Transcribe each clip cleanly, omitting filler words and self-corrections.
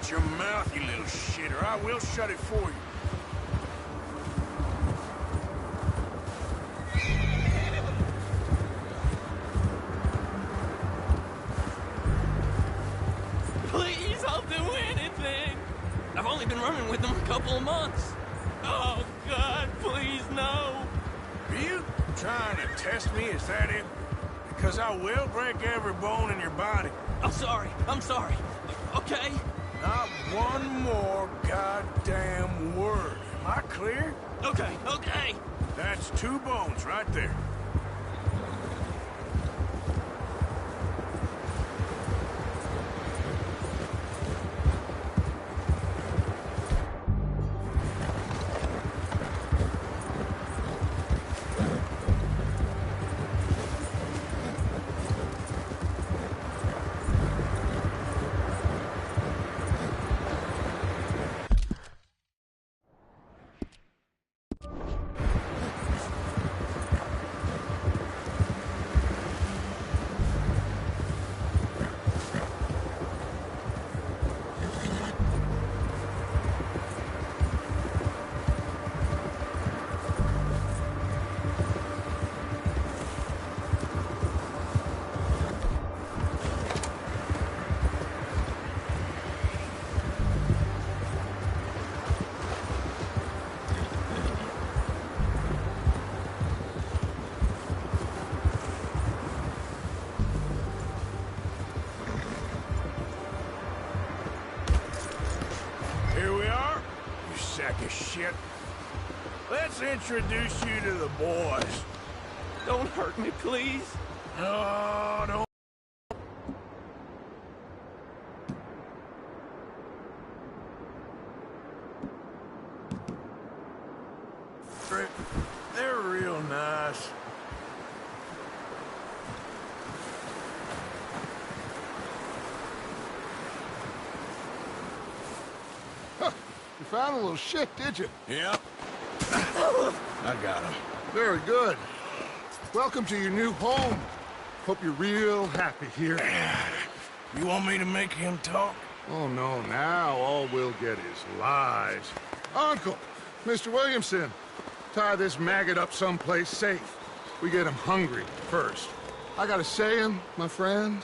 Shut your mouth, you little shit, or I will shut it for you. Please, I'll do anything. I've only been running with them a couple of months. Oh, God, please, no. Are you trying to test me? Is that it? Because I will break every bone in your body. I'm sorry. Okay? Not one more goddamn word. Am I clear? Okay. That's 2 bones right there. Sack of shit. Let's introduce you to the boys. Don't hurt me, please. No, don't. They're real nice. You found a little shit, did you? Yep. I got him. Very good. Welcome to your new home. Hope you're real happy here. You want me to make him talk? Oh, no, now all we'll get is lies. Uncle, Mr. Williamson, tie this maggot up someplace safe. We get him hungry first. I got a saying, my friend.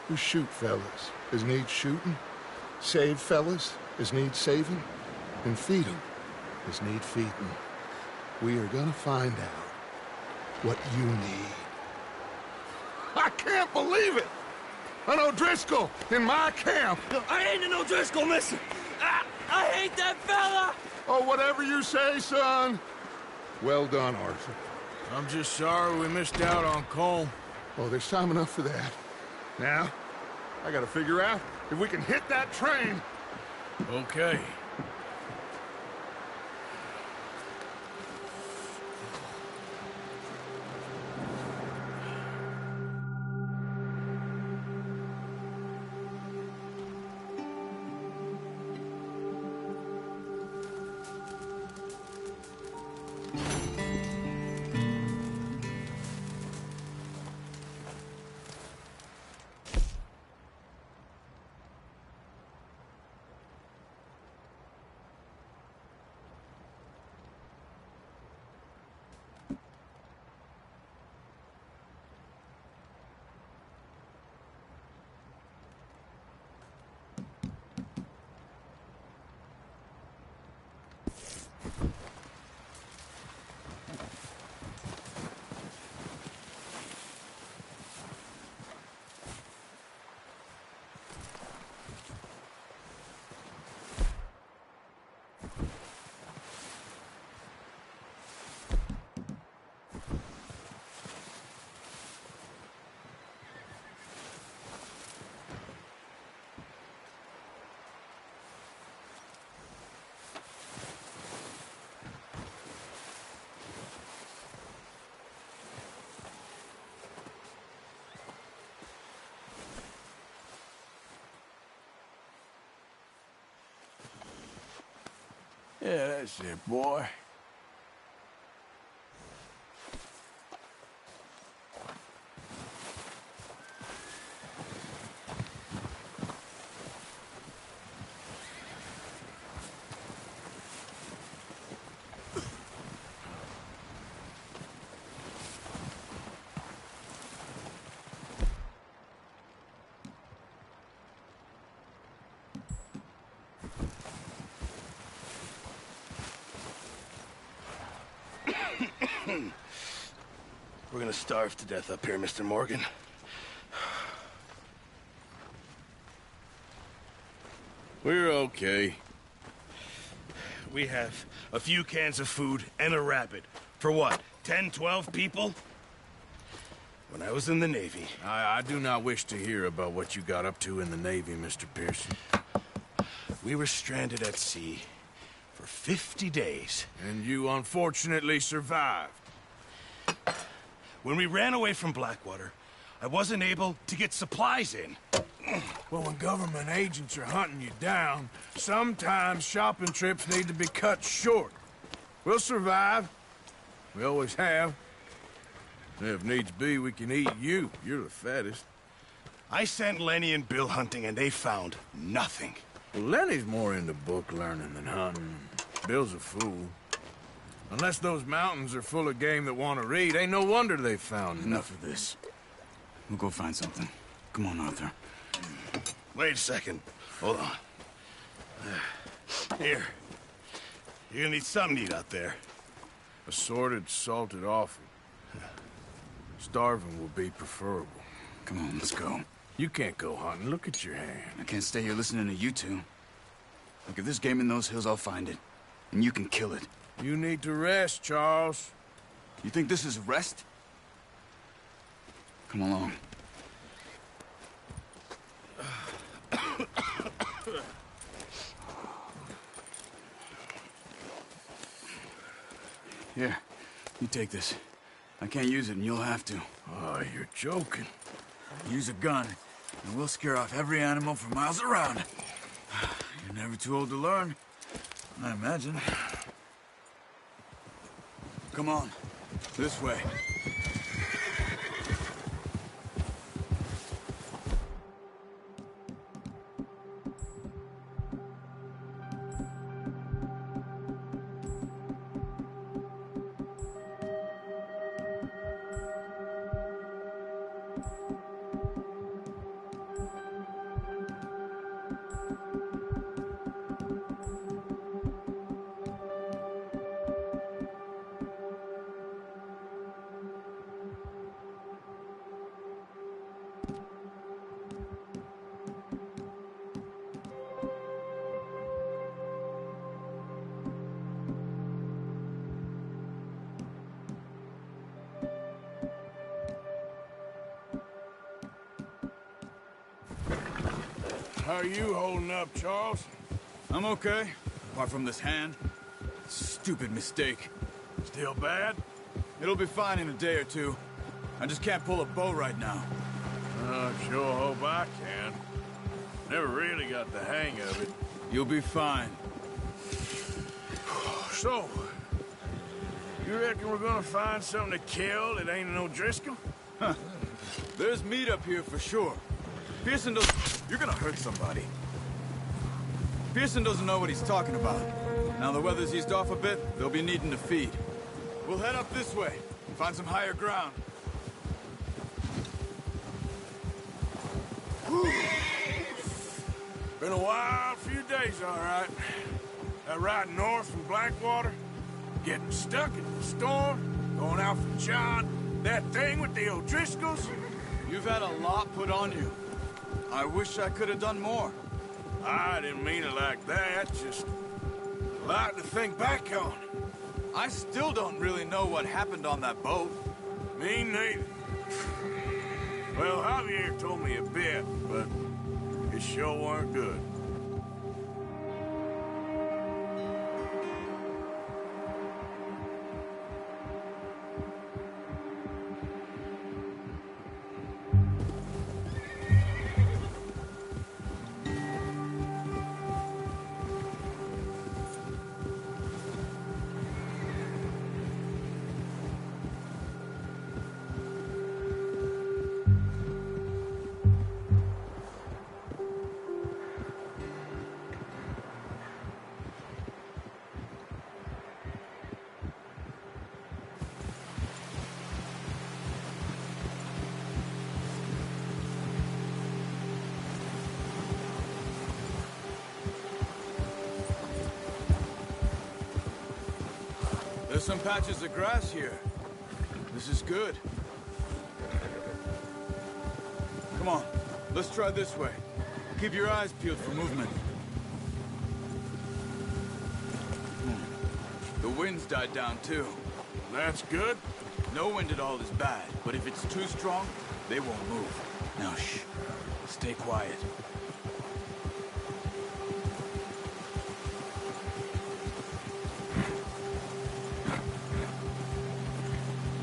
We shoot fellas as need shooting, save fellas as need saving, and feed 'em as need feeding. We are gonna find out what you need. I can't believe it! An O'Driscoll in my camp! No, I ain't an O'Driscoll, mister! I hate that fella! Oh, whatever you say, son. Well done, Arthur. I'm just sorry we missed out on Colm. Oh, there's time enough for that. Now, I gotta figure out if we can hit that train. Okay. Yeah, that's it, boy. We're gonna starve to death up here, Mr. Morgan. We're okay. We have a few cans of food and a rabbit. For what, 10, 12 people? When I was in the Navy... I do not wish to hear about what you got up to in the Navy, Mr. Pearson. We were stranded at sea for 50 days. And you unfortunately survived. When we ran away from Blackwater, I wasn't able to get supplies in. Well, when government agents are hunting you down, sometimes shopping trips need to be cut short. We'll survive. We always have. If needs be, we can eat you. You're the fattest. I sent Lenny and Bill hunting, and they found nothing. Well, Lenny's more into book learning than hunting. Bill's a fool. Unless those mountains are full of game that want to read, ain't no wonder they found Enough of this. We'll go find something. Come on, Arthur. Wait a second. Hold on. Here. You're gonna need something to eat out there. Assorted, salted offal. Starving will be preferable. Come on, let's go. You can't go hunting. Look at your hand. I can't stay here listening to you two. Look, if there's game in those hills, I'll find it. And you can kill it. You need to rest, Charles. You think this is rest? Come along. Here, you take this. I can't use it, and you'll have to. Oh, you're joking. Use a gun, and we'll scare off every animal for miles around. You're never too old to learn, I imagine. Come on, this way. How are you holding up, Charles? I'm okay, apart from this hand. Stupid mistake. Still bad? It'll be fine in a day or two. I just can't pull a bow right now. I sure hope I can. Never really got the hang of it. You'll be fine. So, you reckon we're gonna find something to kill that ain't no Driscoll? Huh. There's meat up here for sure. Pearson doesn't... You're gonna hurt somebody. Pearson doesn't know what he's talking about. Now the weather's eased off a bit, they'll be needing to feed. We'll head up this way, find some higher ground. Whew. Been a wild few days, all right. That ride north from Blackwater, getting stuck in the storm, going out from John, that thing with the O'Driscolls. You've had a lot put on you. I wish I could have done more. I didn't mean it like that, just a lot to think back on. I still don't really know what happened on that boat. Me neither. Well, Javier told me a bit, but it sure weren't good. There's some patches of grass here. This is good. Come on, let's try this way. Keep your eyes peeled for movement. The wind's died down too. That's good. No wind at all is bad, but if it's too strong, they won't move. Now shh, stay quiet.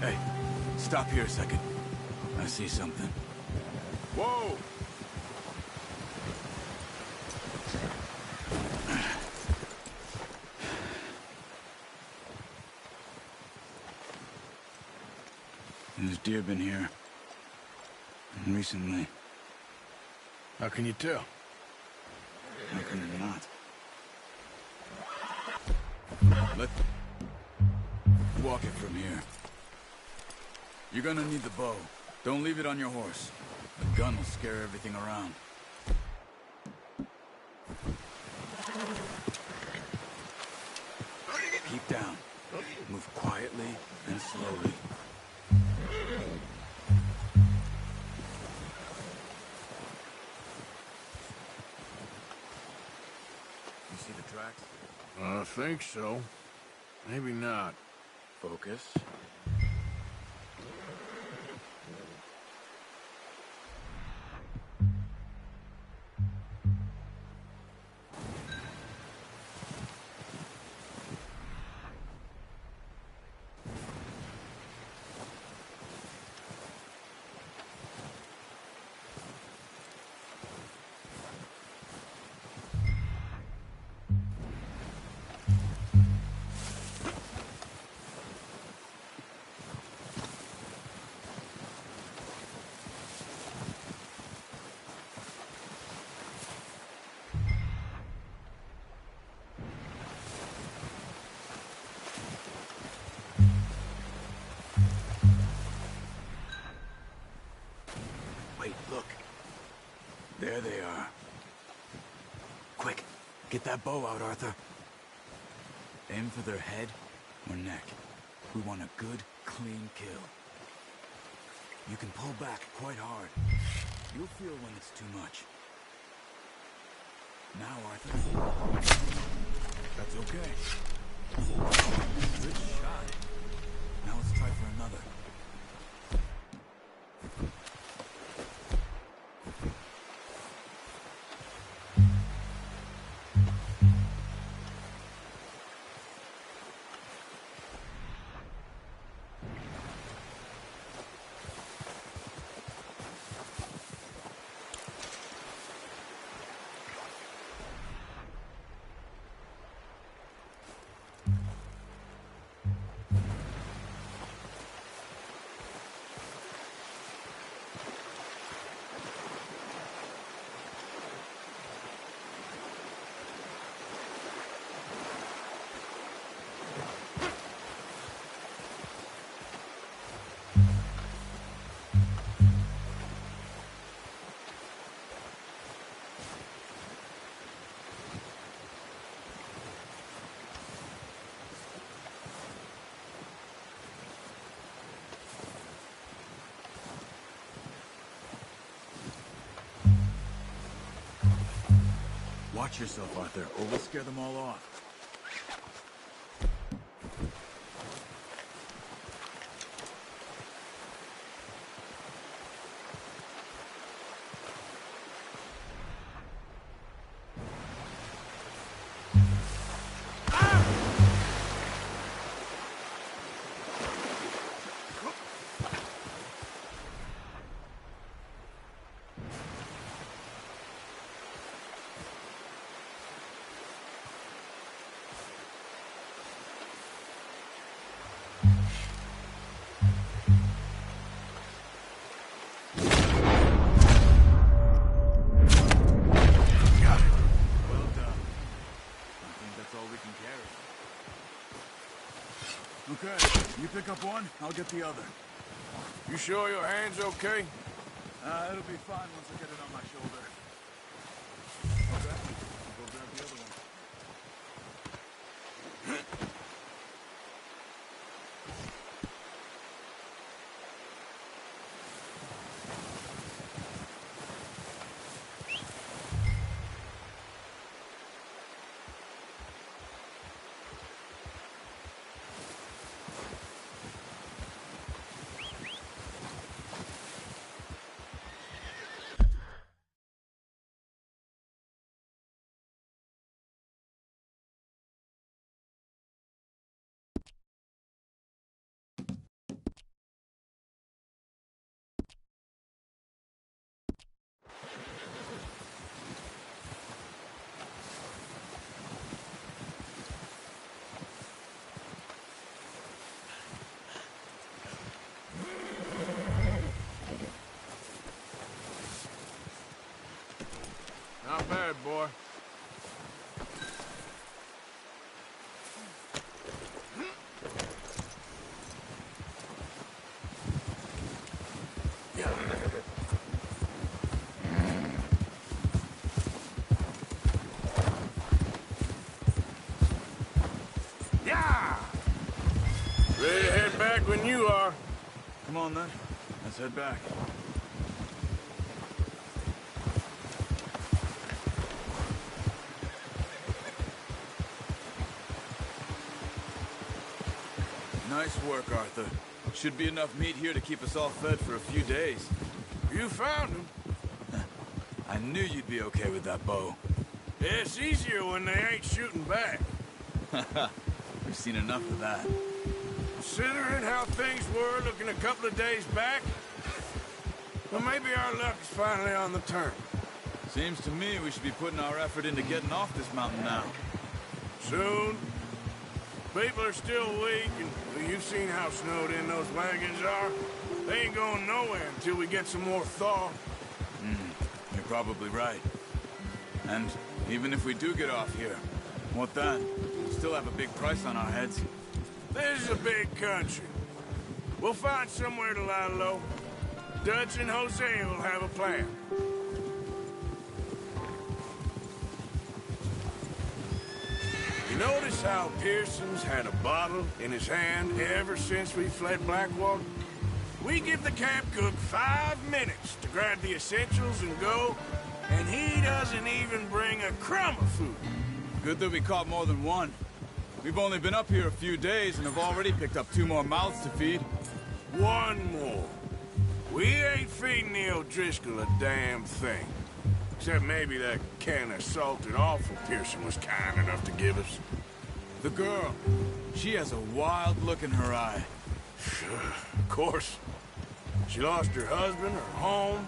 Hey, stop here a second. I see something. Whoa! There's deer been here. Recently. How can you tell? How can it not? Let's walk it from here. You're gonna need the bow. Don't leave it on your horse. The gun will scare everything around. Keep down. Move quietly and slowly. You see the tracks? I think so. Maybe not. Focus. Wait, look. There they are. Quick, get that bow out, Arthur. Aim for their head or neck. We want a good, clean kill. You can pull back quite hard. You'll feel when it's too much. Now, Arthur. That's okay. Good shot. Now let's try for another. Watch yourself, Arthur, or we'll scare them all off. Okay, you pick up one, I'll get the other. You sure your hand's okay? It'll be fine once I get it on my shoulder. Okay, I'll go grab the other one. Ready to head back when you are. Come on, then. Let's head back. Nice work, Arthur. Should be enough meat here to keep us all fed for a few days. You found him. I knew you'd be okay with that bow. Yeah, it's easier when they ain't shooting back. We've seen enough of that. Considering how things were looking a couple of days back, well, maybe our luck is finally on the turn. Seems to me we should be putting our effort into getting off this mountain now. Soon. People are still weak, and well, you've seen how snowed in those wagons are. They ain't going nowhere until we get some more thaw. You're probably right. And even if we do get off here, what then? We still have a big price on our heads. This is a big country. We'll find somewhere to lie low. Dutch and Jose will have a plan. You notice how Pearson's had a bottle in his hand ever since we fled Blackwater? We give the camp cook 5 minutes to grab the essentials and go, and he doesn't even bring a crumb of food. Good that we caught more than one. We've only been up here a few days and have already picked up 2 more mouths to feed. 1 more. We ain't feeding the O'Driscoll a damn thing. Except maybe that can of salted offal Pearson was kind enough to give us. The girl, she has a wild look in her eye. Of course. She lost her husband, her home,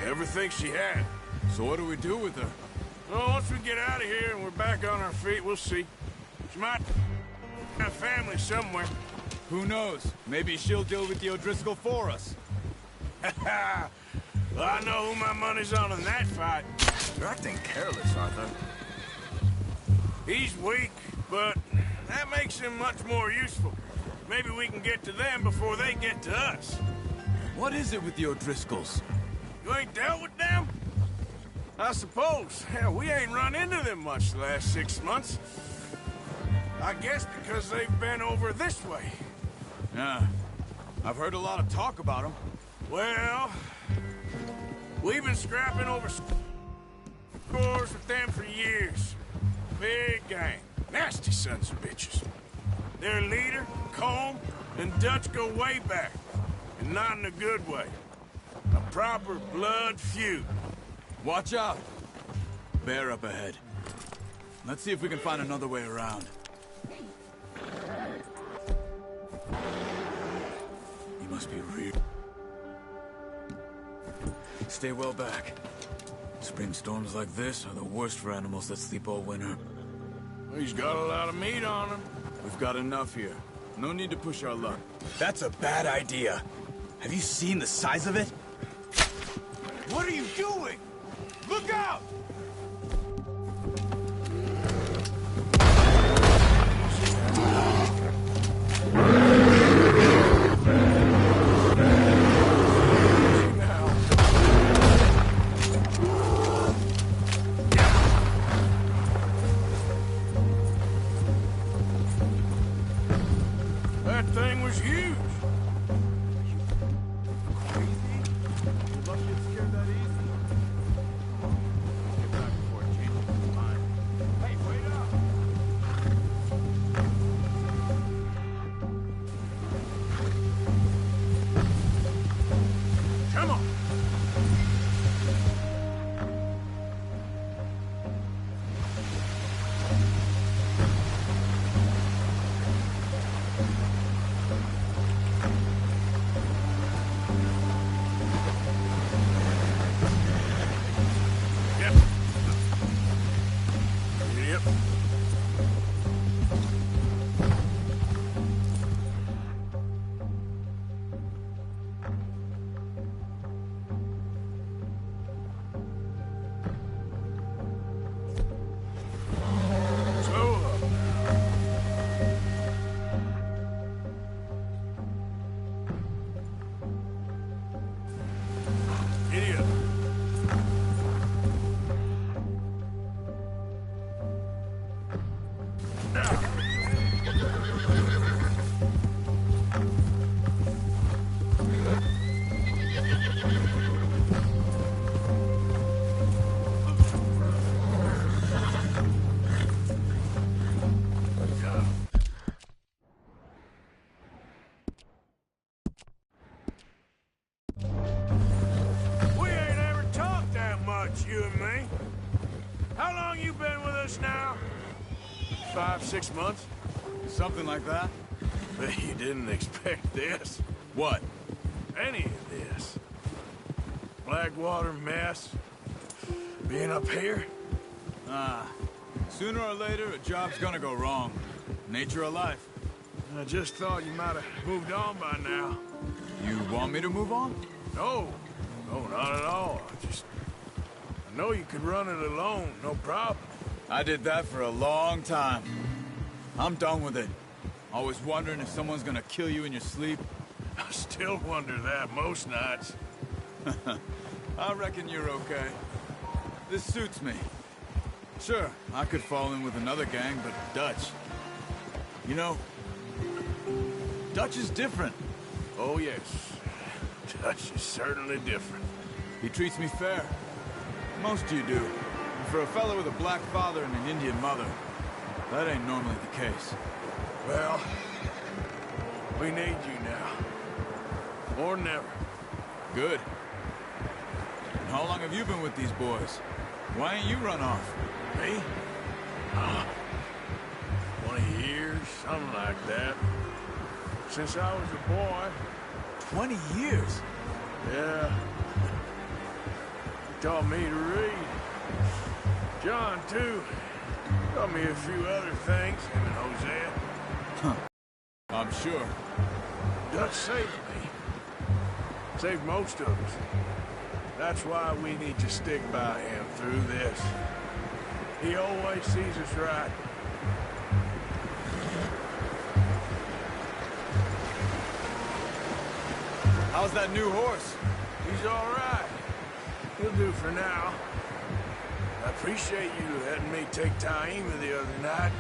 everything she had. So what do we do with her? Well, once we get out of here and we're back on our feet, we'll see. She might have a family somewhere. Who knows? Maybe she'll deal with the O'Driscoll for us. Well, I know who my money's on in that fight. You're acting careless, Arthur. He's weak, but that makes him much more useful. Maybe we can get to them before they get to us. What is it with the O'Driscolls? You ain't dealt with them? I suppose. Hell, we ain't run into them much the last 6 months. I guess because they've been over this way. Yeah. I've heard a lot of talk about them. Well, we've been scrapping over scores with them for years. Big gang. Nasty sons of bitches. Their leader, Combe, and Dutch go way back. And not in a good way. A proper blood feud. Watch out! Bear up ahead. Let's see if we can find another way around. He must be real. Stay well back. Spring storms like this are the worst for animals that sleep all winter. He's got a lot of meat on him. We've got enough here. No need to push our luck. That's a bad idea. Have you seen the size of it? What are you doing? Look out! That thing was huge. Come on. Yep. Yep. So, idiot. much now? 5, 6 months? Something like that? But you didn't expect this. What? Any of this. Blackwater mess. Being up here. Sooner or later, a job's gonna go wrong. Nature of life. I just thought you might have moved on by now. You want me to move on? No. No, not at all. I know you could run it alone, no problem. I did that for a long time. I'm done with it. Always wondering if someone's gonna kill you in your sleep. I still wonder that most nights. I reckon you're okay. This suits me. Sure, I could fall in with another gang, but Dutch... You know, Dutch is different. Oh, yes. Dutch is certainly different. He treats me fair. Most of you do. And for a fellow with a black father and an Indian mother, that ain't normally the case. Well, we need you now. Or never. Good. And how long have you been with these boys? Why ain't you run off? Me? 20 years, something like that. Since I was a boy. 20 years? Yeah. He taught me to read. John, too. Taught me a few other things, him and Hosea. I'm sure. Dutch saved me. Saved most of us. That's why we need to stick by him through this. He always sees us right. How's that new horse? He's all right. He'll do for now. I appreciate you letting me take Taima the other night.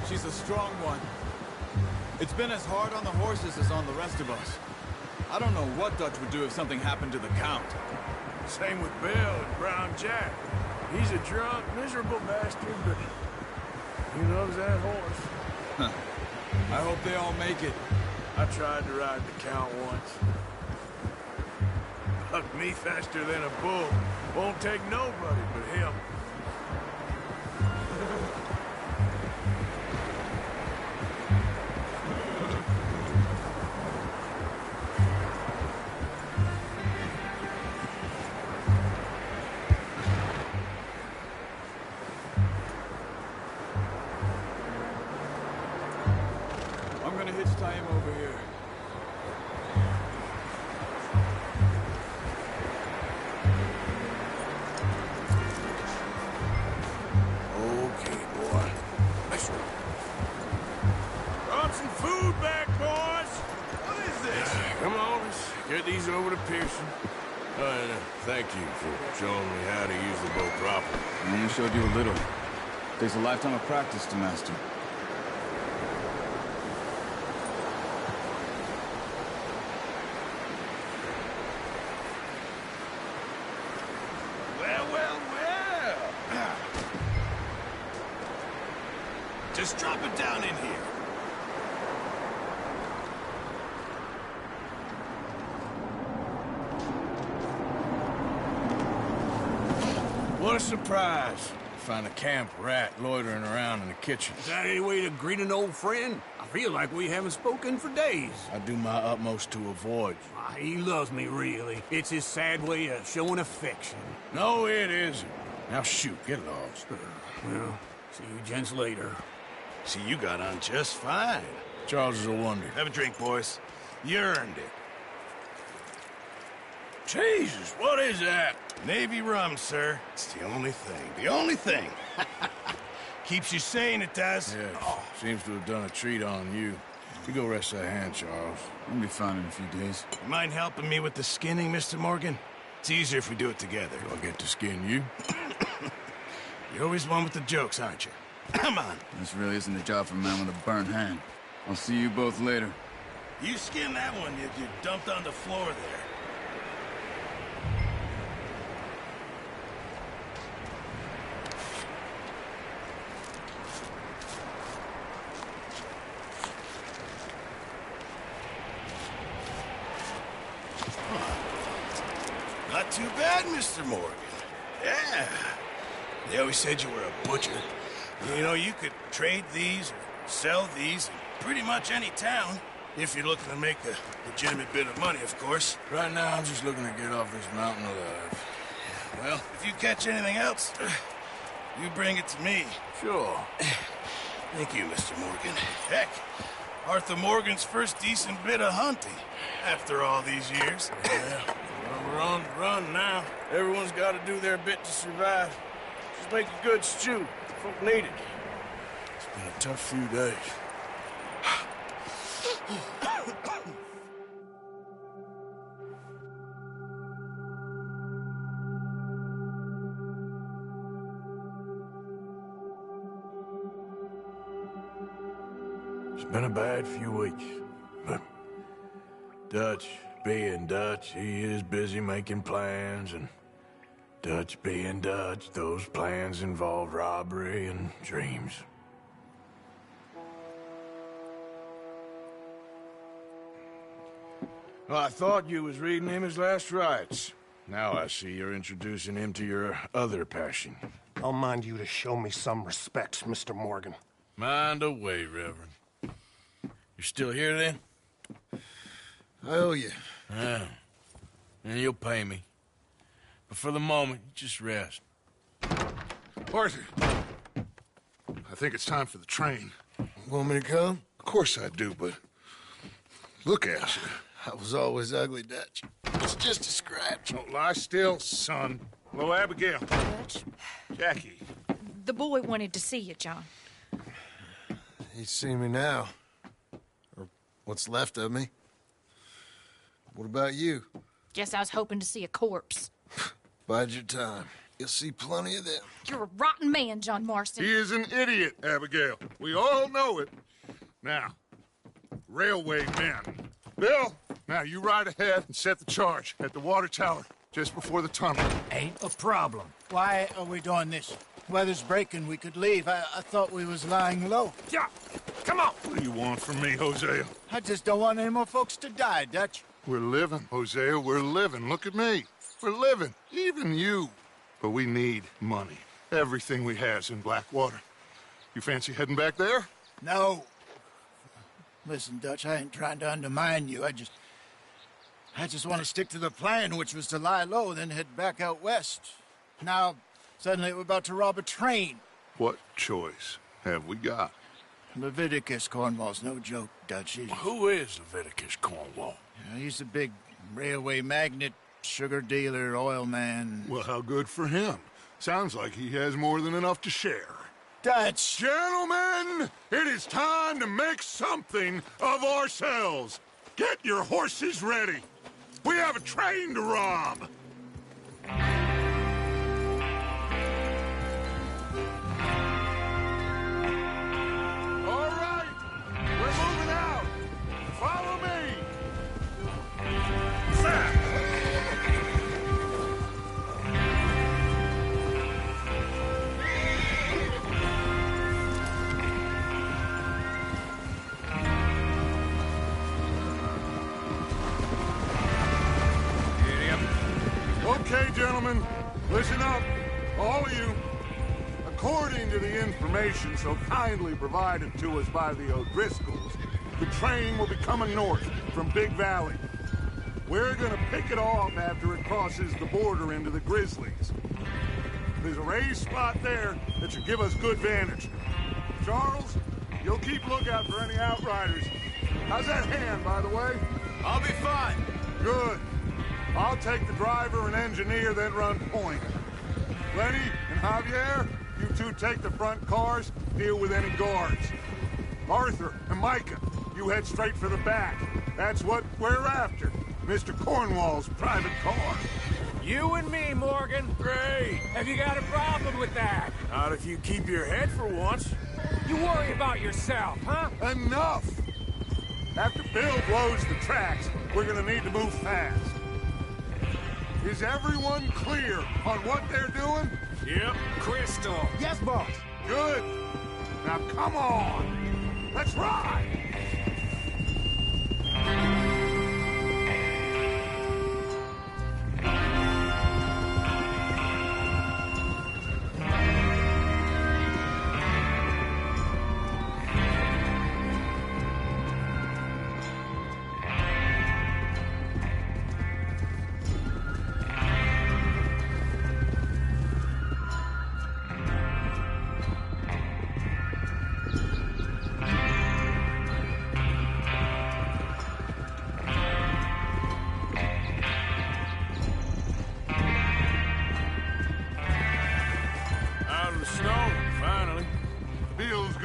She's a strong one. It's been as hard on the horses as on the rest of us. I don't know what Dutch would do if something happened to the Count. Same with Bill and Brown Jack. He's a drunk, miserable bastard, but he loves that horse. I hope they all make it. I tried to ride the Count once. Bucked me faster than a bull. Won't take nobody but him. I'm gonna hitch tie him over here. Okay, boy. Let's go. Brought some food back, boys. What is this? Come on, let's get these over to Pearson. And thank you for showing me how to use the boat properly. I only showed you a little. Takes a lifetime of practice to master. Well, well, well. Just drop it down in here. What a surprise. Find a camp rat loitering around in the kitchen. Is that any way to greet an old friend? I feel like we haven't spoken for days. I do my utmost to avoid you. He loves me, really. It's his sad way of showing affection. No, it isn't. Now shoot, get lost. Well, see you gents later. See, you got on just fine. Charles is a wonder. Have a drink, boys. You earned it. Jesus, what is that? Navy rum, sir. It's the only thing. The only thing. Keeps you sane, it does. Yes, seems to have done a treat on you. You go rest that hand, Charles. I'll be fine in a few days. You mind helping me with the skinning, Mr. Morgan? It's easier if we do it together. Do I get to skin you? You're always one with the jokes, aren't you? Come on. This really isn't a job for a man with a burnt hand. I'll see you both later. You skin that one you dumped on the floor there. Not too bad, Mr. Morgan. Yeah. They always said you were a butcher. You know, you could trade these or sell these in pretty much any town, if you're looking to make a legitimate bit of money, of course. Right now, I'm just looking to get off this mountain alive. Well, if you catch anything else, you bring it to me. Sure. Thank you, Mr. Morgan. Heck, Arthur Morgan's first decent bit of hunting after all these years. Yeah, well, we're on the run now. Everyone's got to do their bit to survive. Just make a good stew. Folk need it. It's been a tough few days. It's been a bad few weeks, but Dutch being Dutch, he is busy making plans, and Dutch being Dutch, those plans involve robbery and dreams. Well, I thought you was reading him his last rites. Now I see you're introducing him to your other passion. I'll mind you to show me some respect, Mr. Morgan. Mind away, Reverend. You're still here, then? I owe you. Yeah. And you'll pay me. But for the moment, just rest. Arthur, I think it's time for the train. Want me to come? Of course I do, but look at you. I was always ugly, Dutch. It's just a scratch. Don't lie still, son. Hello, Abigail. Dutch, Jackie. the boy wanted to see you, John. He's seen me now. Or what's left of me. What about you? Guess I was hoping to see a corpse. Bide your time. You'll see plenty of them. You're a rotten man, John Marston. He is an idiot, Abigail. We all know it. Now, railway men. Bill, now you ride ahead and set the charge at the water tower just before the tunnel. Ain't a problem. Why are we doing this? Weather's breaking. We could leave. I thought we was lying low. Yeah, come on. What do you want from me, Hosea? I just don't want any more folks to die, Dutch. We're living, Hosea. We're living. Look at me. We're living. Even you. But we need money. Everything we has in Blackwater. You fancy heading back there? No. Listen, Dutch, I ain't trying to undermine you. I just want to stick to the plan, which was to lie low, then head back out west. Now, suddenly we're about to rob a train. What choice have we got? Leviticus Cornwall's no joke, Dutch. Who is Leviticus Cornwall? He's a big railway magnate, sugar dealer, oil man. Well, how good for him. Sounds like he has more than enough to share. Dutch! Gentlemen, it is time to make something of ourselves. Get your horses ready. We have a train to rob. All right, we're moving out. Follow me. Sam. Okay, gentlemen, listen up, all of you. According to the information so kindly provided to us by the O'Driscolls, the train will be coming north from Big Valley. We're gonna pick it off after it crosses the border into the Grizzlies. There's a raised spot there that should give us good vantage. Charles, you'll keep lookout for any outriders. How's that hand, by the way? I'll be fine. Good. I'll take the driver and engineer, then run point. Lenny and Javier, you two take the front cars, deal with any guards. Arthur and Micah, you head straight for the back. That's what we're after. Mr. Cornwall's private car. You and me, Morgan. Great. Have you got a problem with that? Not if you keep your head for once. You worry about yourself, huh? Enough! After Bill blows the tracks, we're gonna need to move fast. Is everyone clear on what they're doing? Yep. Crystal. Yes, boss. Good. Now come on. Let's ride.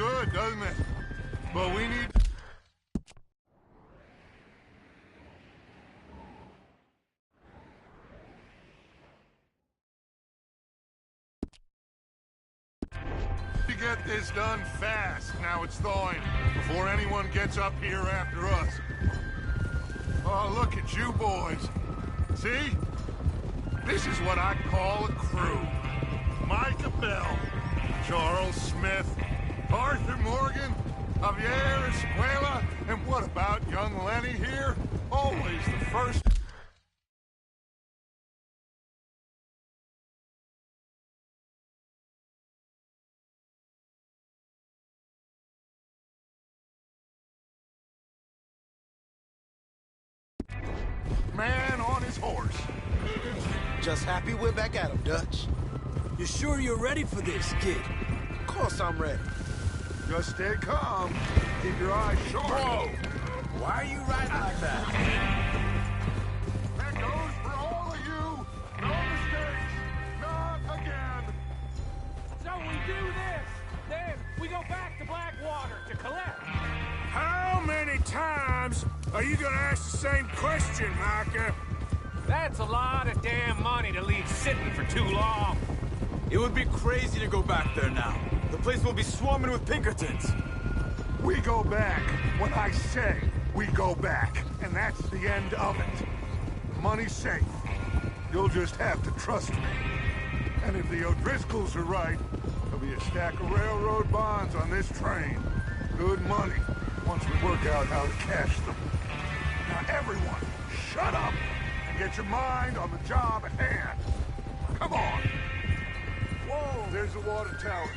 good, doesn't it? But we need... to get this done fast. Now it's thawing, before anyone gets up here after us. Oh, look at you boys. See? This is what I call a crew. Micah Bell, Charles Smith, Arthur Morgan, Javier Escuela, and what about young Lenny here? Always the first... man on his horse. Just happy we're back at him, Dutch. You sure you're ready for this, kid? Of course I'm ready. Just stay calm. Keep your eyes sharp. Whoa! Why are you riding like that? That goes for all of you. No mistakes. Not again. So we do this, then we go back to Blackwater to collect. How many times are you gonna ask the same question, Micah? That's a lot of damn money to leave sitting for too long. It would be crazy to go back there now. The place will be swarming with Pinkertons. We go back when I say we go back, and that's the end of it. The money's safe. You'll just have to trust me. And if the O'Driscolls are right, there'll be a stack of railroad bonds on this train. Good money, once we work out how to cash them. Now everyone, shut up and get your mind on the job at hand. Come on. Whoa, there's the water tower.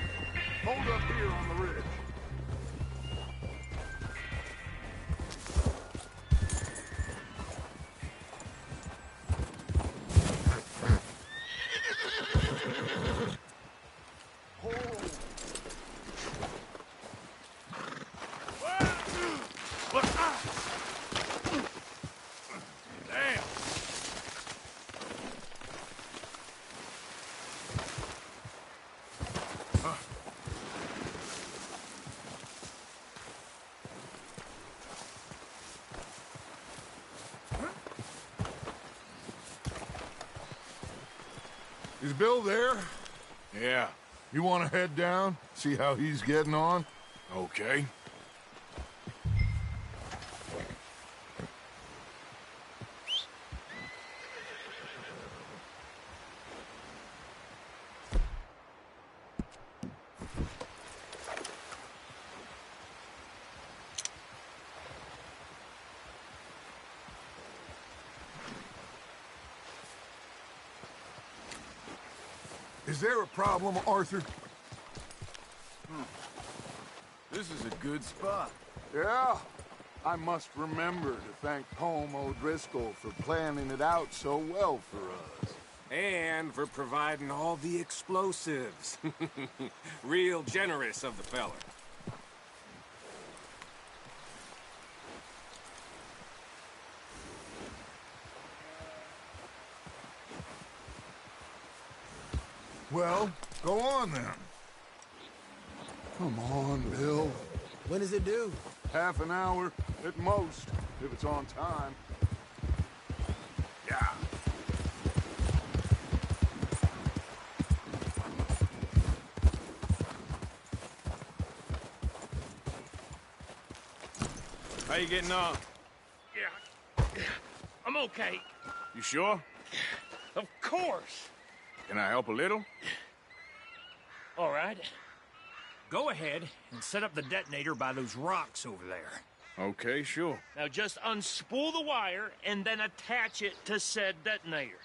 Hold up here on the ridge. Is Bill there? Yeah. You want to head down? See how he's getting on? Okay. Is there a problem, Arthur? This is a good spot. Yeah. I must remember to thank Home O'Driscoll for planning it out so well for us. And for providing all the explosives. Real generous of the feller. Well, go on then. Come on, Bill. When does it due? Half an hour at most, if it's on time. Yeah. How you getting on? Yeah, I'm okay. You sure? Of course. Can I help a little? All right. Go ahead and set up the detonator by those rocks over there. Okay, sure. Now just unspool the wire and then attach it to said detonator.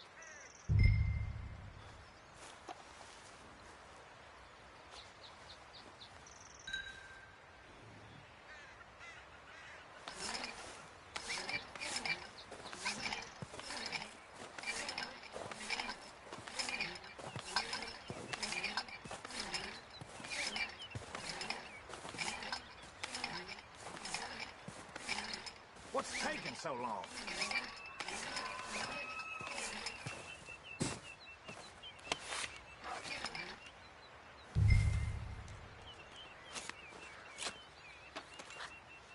What's taking so long?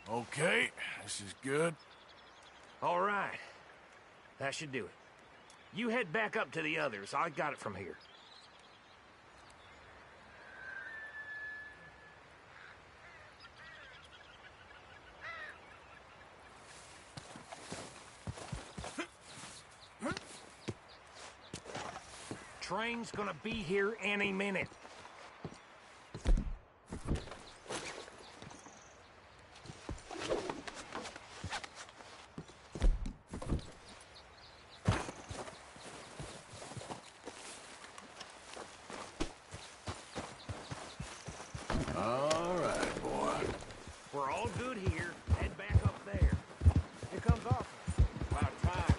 Okay, this is good. All right. That should do it. You head back up to the others. I got it from here. Train's gonna be here any minute. All right, boy. We're all good here. Head back up there. Here comes Arthur. About time.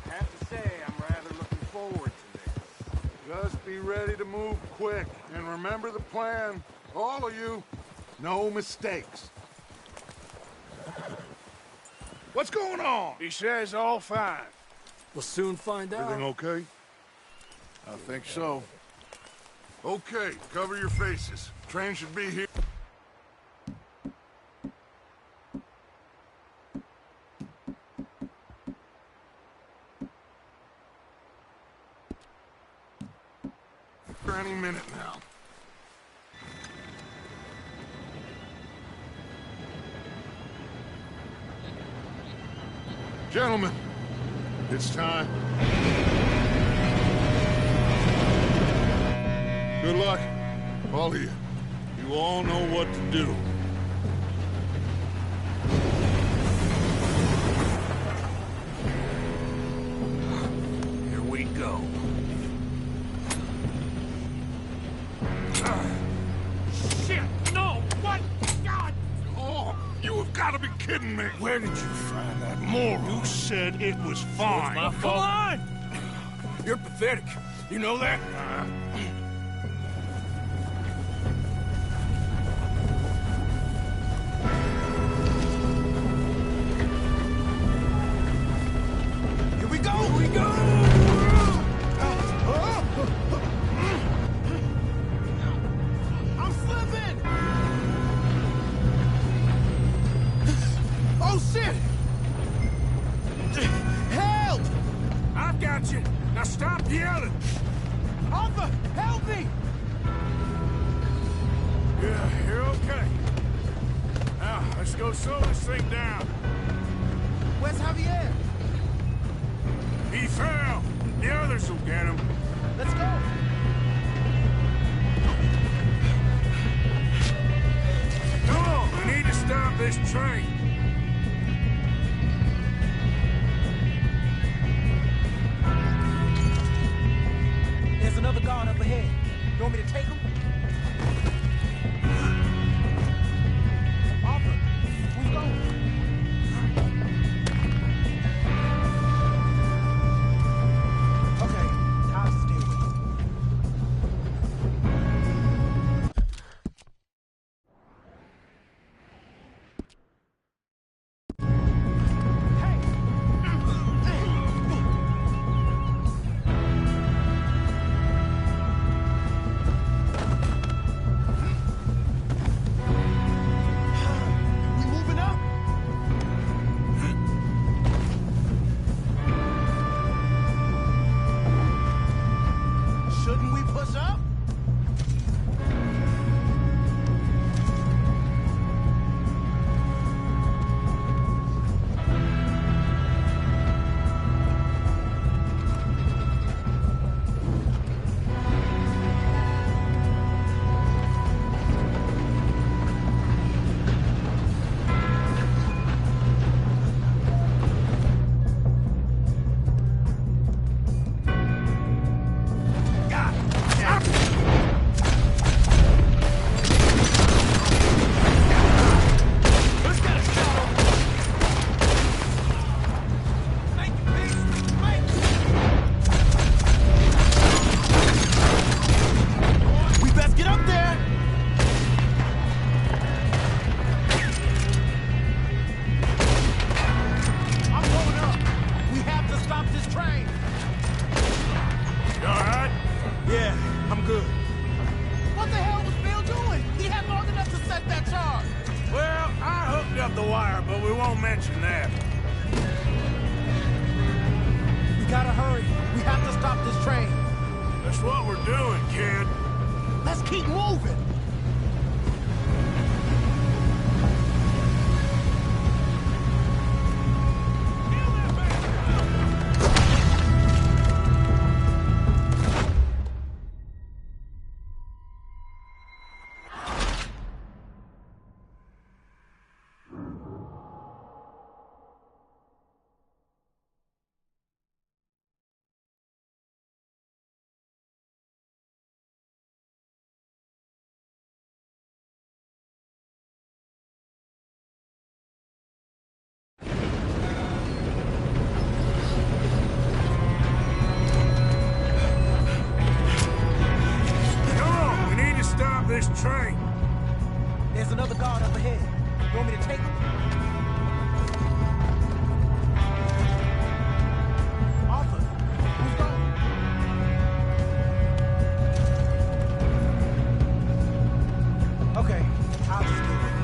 I have to say, I'm rather looking forward to this. Just be ready to move quick. And remember the plan. All of you. No mistakes. What's going on? He says all fine. We'll soon find out. Everything okay? I think so. Okay, cover your faces. Train should be here. Any minute now. Gentlemen, it's time. Good luck, all of you. You all know what to do. Here we go. Shit! No! What? God! Oh, you have got to be kidding me. Where did you find that moron? You said it was fine. My fault. Come on! You're pathetic. You know that? Here we go! Here we go! I'm slipping! Oh, shit! Help! I've got you. Now stop yelling. Arthur, help me! Yeah, you're okay. Now, let's go slow this thing down. Where's Javier? He fell. The others will get him. Let's go! Come on, we need to stop this train. There's another guard up ahead. You want me to take him? Arthur, who's going? Okay, I'll stay with you. up the wire, but we won't mention that. We gotta hurry. We have to stop this train. That's what we're doing, kid. Let's keep moving. This train. There's another guard up ahead. You want me to take him? Arthur, who's going? Okay, I'll just do it.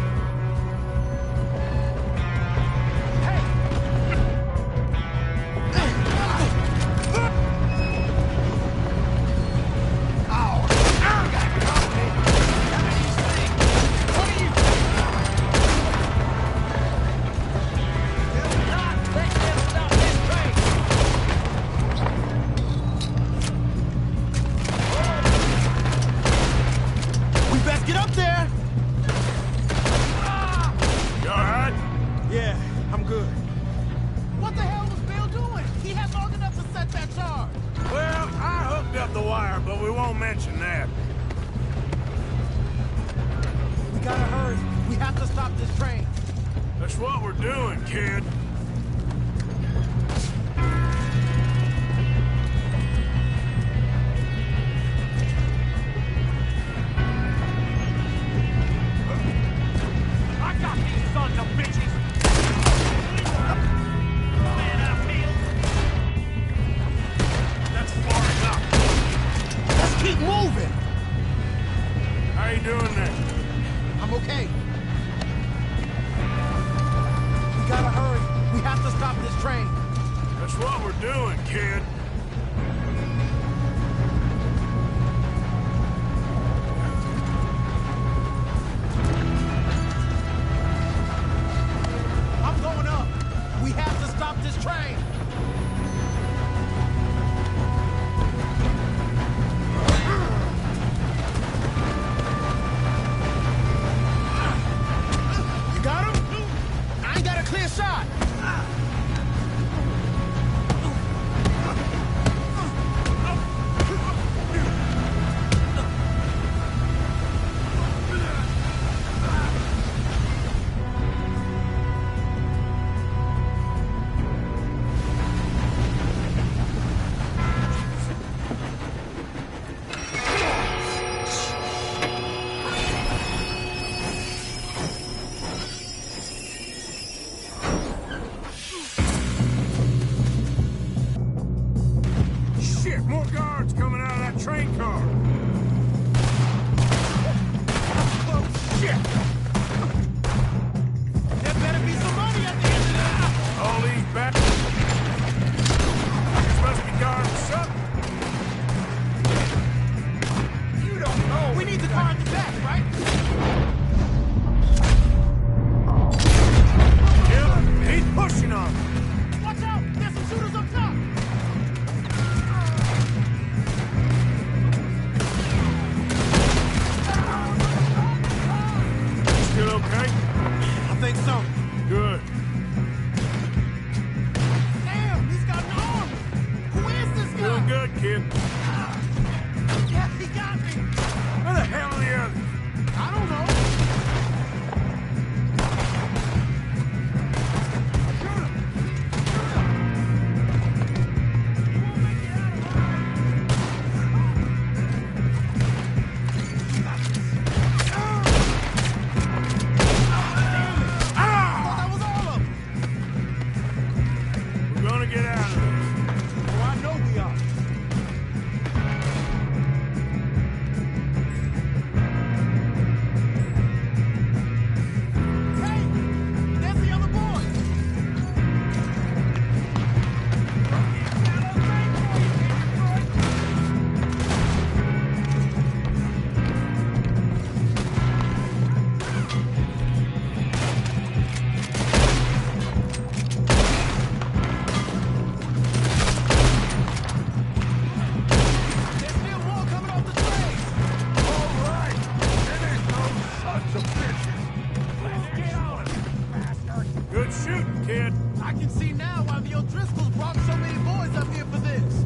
Quit shooting, kid. I can see now why the O'Driscolls brought so many boys up here for this.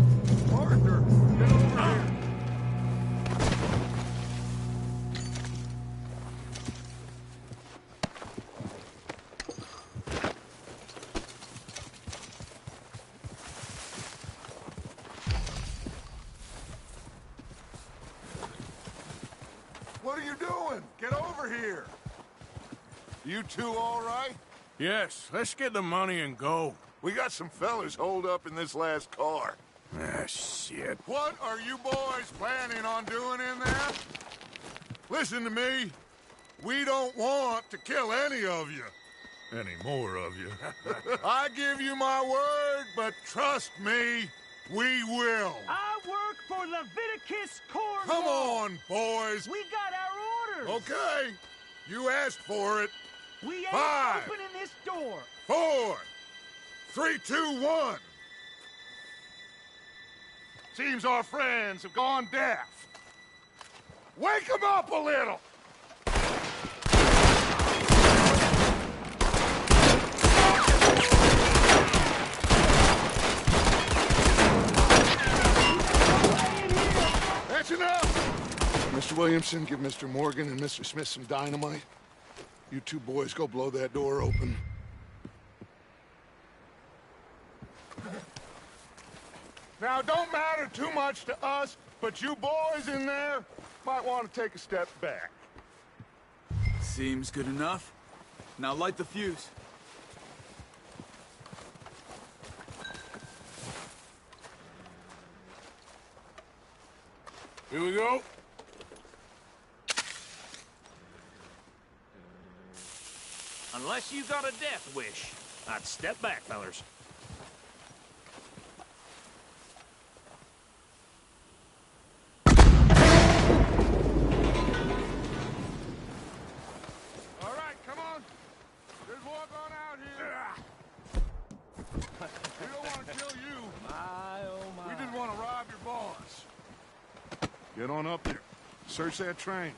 Partner, get over here. What are you doing? Get over here. You two all right? Yes, let's get the money and go. We got some fellas holed up in this last car. Ah, shit. What are you boys planning on doing in there? Listen to me. We don't want to kill any of you. Any more of you. I give you my word, but trust me, we will. I work for Leviticus Corps. Come on, boys. We got our orders. Okay. You asked for it. We ain't 5, opening this door. 4, 3, 2, 1. Seems our friends have gone deaf. Wake them up a little! That's enough! Mr. Williamson, give Mr. Morgan and Mr. Smith some dynamite. You two boys go blow that door open. Now, it don't matter too much to us, but you boys in there might want to take a step back. Seems good enough. Now light the fuse. Here we go. Unless you got a death wish, I'd step back, fellers. All right, come on. Just walk on out here. We don't want to kill you. My, oh my. We just want to rob your boss. Get on up there. Search that train.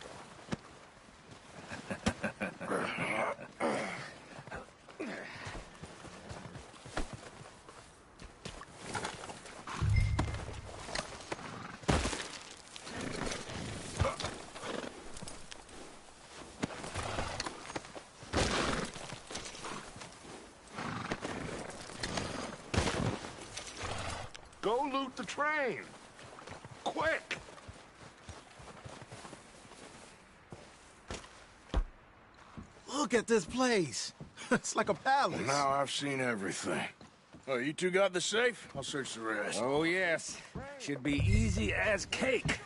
Go loot the train. Quick! Look at this place. It's like a palace. Well, now I've seen everything. Oh, you two got the safe? I'll search the rest. Oh, yes. Should be easy as cake.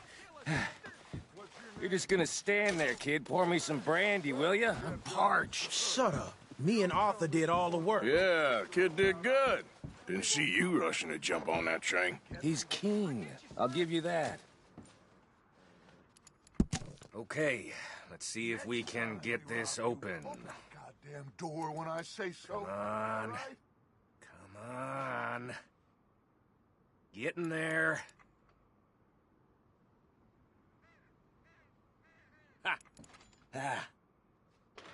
You're just gonna stand there, kid. Pour me some brandy, will you? I'm parched. Shut up. Me and Arthur did all the work. Yeah, kid did good. Didn't see you rushing to jump on that train. He's king. I'll give you that. Okay, let's see if we can get this open. Goddamn door when I say so. Come on. Come on. Get in there. Ha! Ah.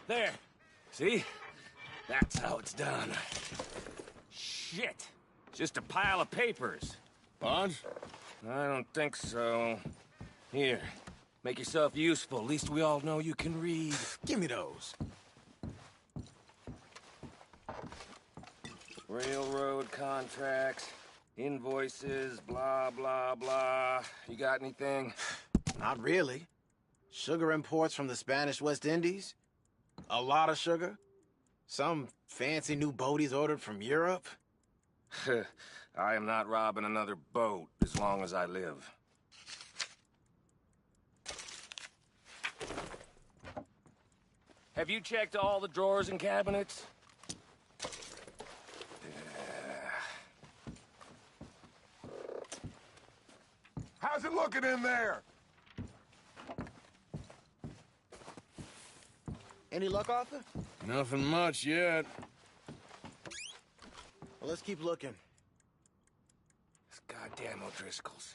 There. See? That's how it's done. Shit. Just a pile of papers. Bonds? I don't think so. Here. Make yourself useful. At least we all know you can read. Give me those. Railroad contracts, invoices, blah, blah, blah. You got anything? Not really. Sugar imports from the Spanish West Indies. A lot of sugar. Some fancy new boat he's ordered from Europe. I am not robbing another boat as long as I live. Have you checked all the drawers and cabinets? How's it looking in there? Any luck, Arthur? Nothing much yet. Well, let's keep looking. These goddamn O'Driscolls.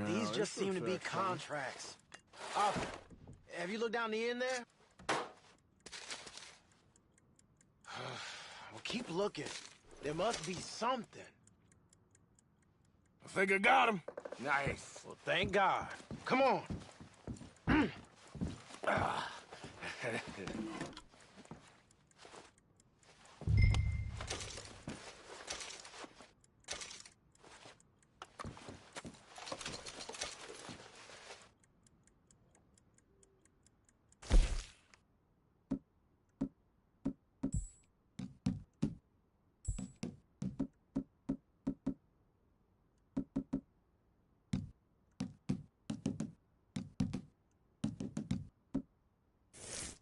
These just seem to be contracts. Arthur, have you looked down the end there? Well, keep looking. There must be something. I think I got him. Nice. Well, thank God. Come on.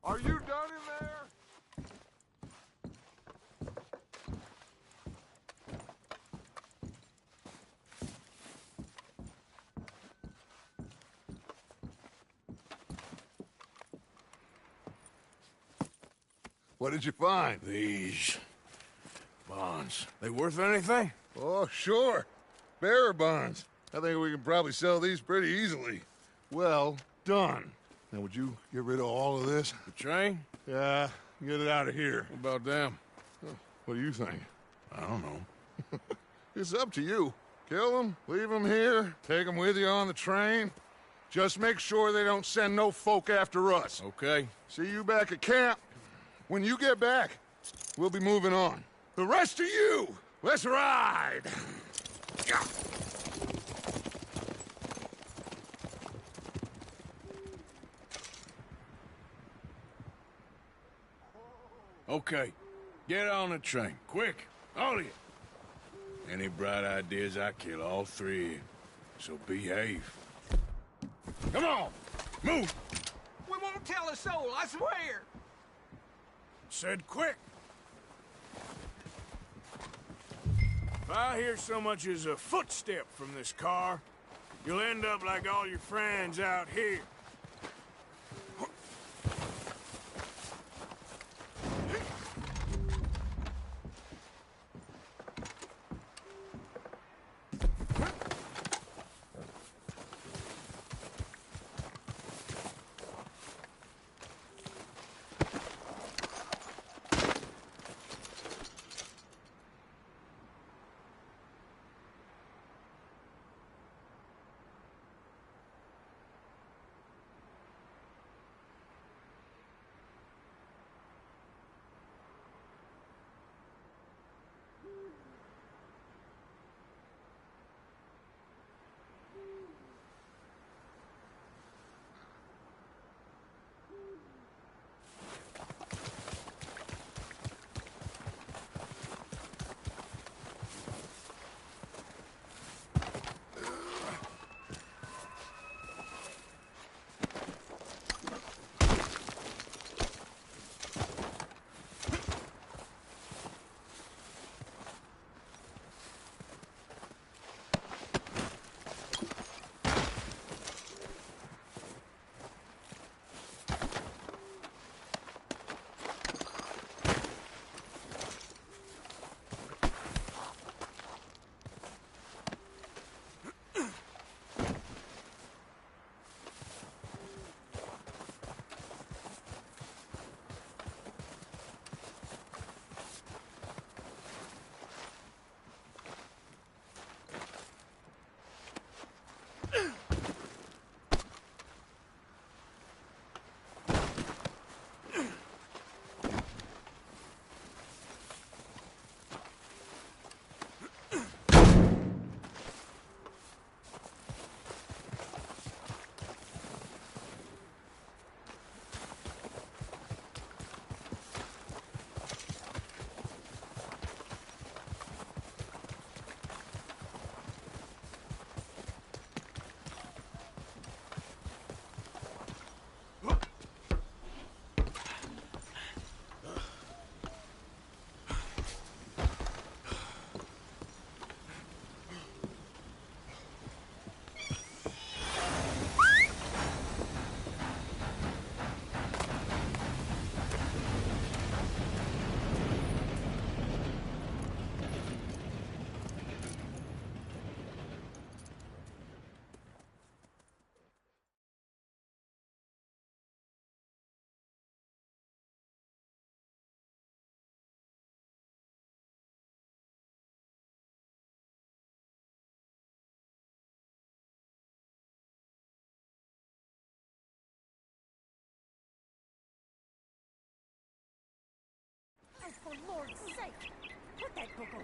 Are you done in there? What did you find? These bonds. They worth anything? Oh, sure. Bearer bonds. I think we can probably sell these pretty easily. Well done. Now, would you get rid of all of this? The train? Yeah, get it out of here. What about them? What do you think? I don't know. It's up to you. Kill them, leave them here, take them with you on the train. Just make sure they don't send no folk after us. Okay. See you back at camp. When you get back, we'll be moving on. The rest of you, let's ride! Okay. Get on the train. Quick. All of you. Any bright ideas, I kill all three of you. So behave. Come on! Move! We won't tell a soul, I swear. Said quick. If I hear so much as a footstep from this car, you'll end up like all your friends out here.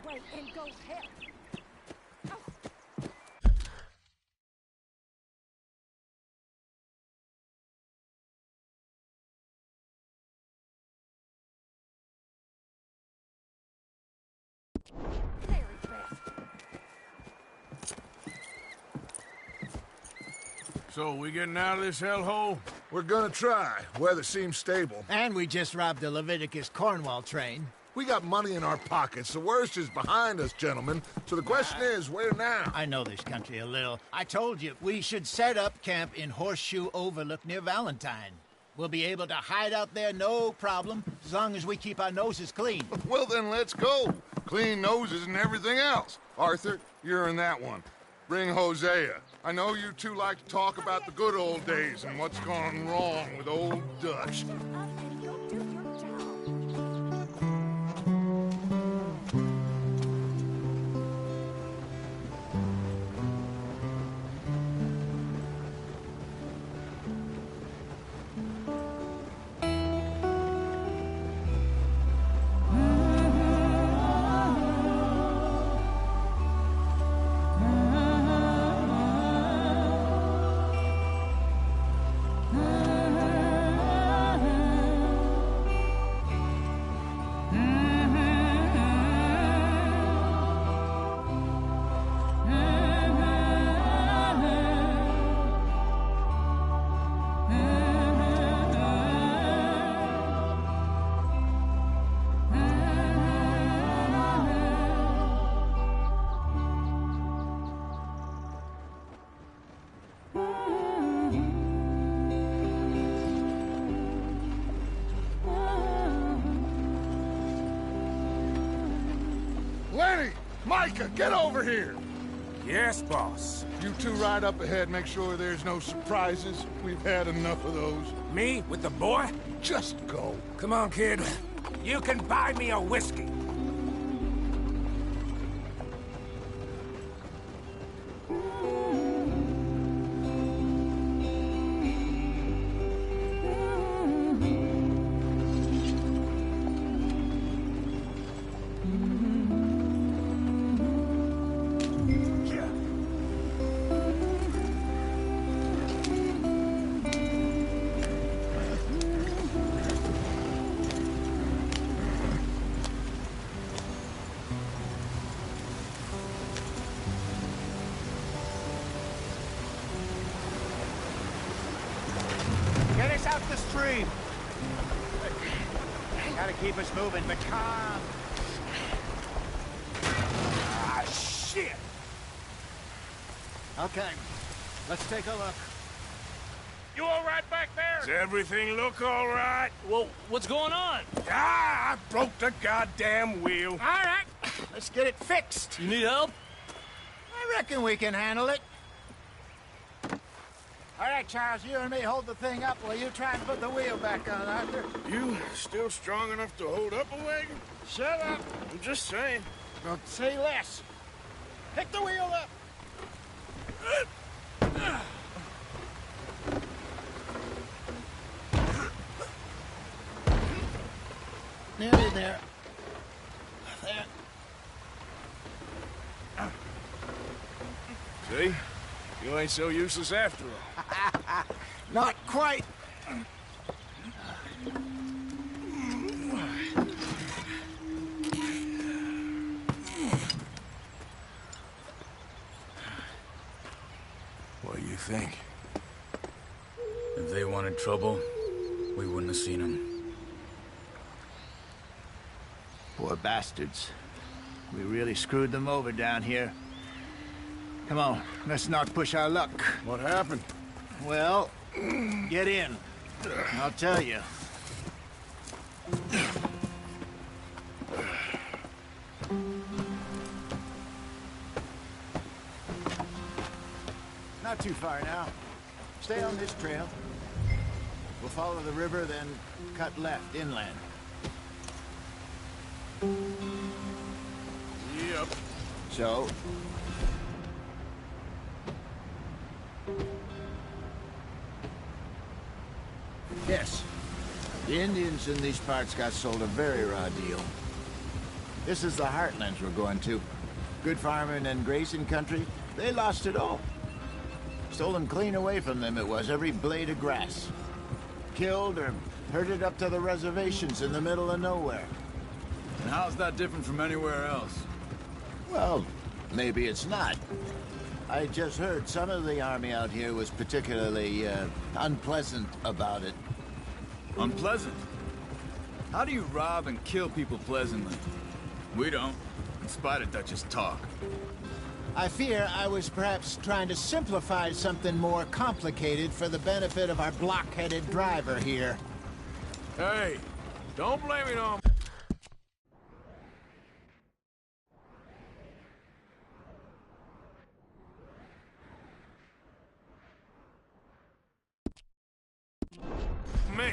way and go help. So, we getting out of this hellhole? We're gonna try. Weather seems stable. And we just robbed the Leviticus Cornwall train. We got money in our pockets. The worst is behind us, gentlemen. So the question is, where now? I know this country a little. I told you, we should set up camp in Horseshoe Overlook near Valentine. We'll be able to hide out there, no problem, as long as we keep our noses clean. Well, then let's go. Clean noses and everything else. Arthur, you're in that one. Bring Hosea. I know you two like to talk about the good old days and what's gone wrong with old Dutch. Lenny! Micah, get over here! Yes, boss. You two ride up ahead, make sure there's no surprises. We've had enough of those. Me? With the boy? Just go. Come on, kid. You can buy me a whiskey. Get us out the stream. Gotta keep us moving, but calm. Ah, shit! Okay, let's take a look. You all right back there? Does everything look all right? Well, what's going on? Ah, I broke the goddamn wheel. All right, let's get it fixed. You need help? I reckon we can handle it. All right, Charles, you and me hold the thing up while you try and put the wheel back on, Arthur. You still strong enough to hold up a wagon? Shut up. I'm just saying. Don't say less. Pick the wheel up. Nearly there. There. See? You ain't so useless after all. Not quite. What do you think? If they wanted trouble, we wouldn't have seen them. Poor bastards. We really screwed them over down here. Come on, let's not push our luck. What happened? Well, get in. I'll tell you. Not too far now. Stay on this trail. We'll follow the river, then cut left inland. Yep. So, yes, the Indians in these parts got sold a very raw deal. This is the heartlands we're going to. Good farming and grazing country, they lost it all. Stolen clean away from them it was, every blade of grass. Killed or herded up to the reservations in the middle of nowhere. And how's that different from anywhere else? Well, maybe it's not. I just heard some of the army out here was particularly, unpleasant about it. Unpleasant? How do you rob and kill people pleasantly? We don't, in spite of Dutch's talk. I fear I was perhaps trying to simplify something more complicated for the benefit of our block-headed driver here. Hey, don't blame it on... me.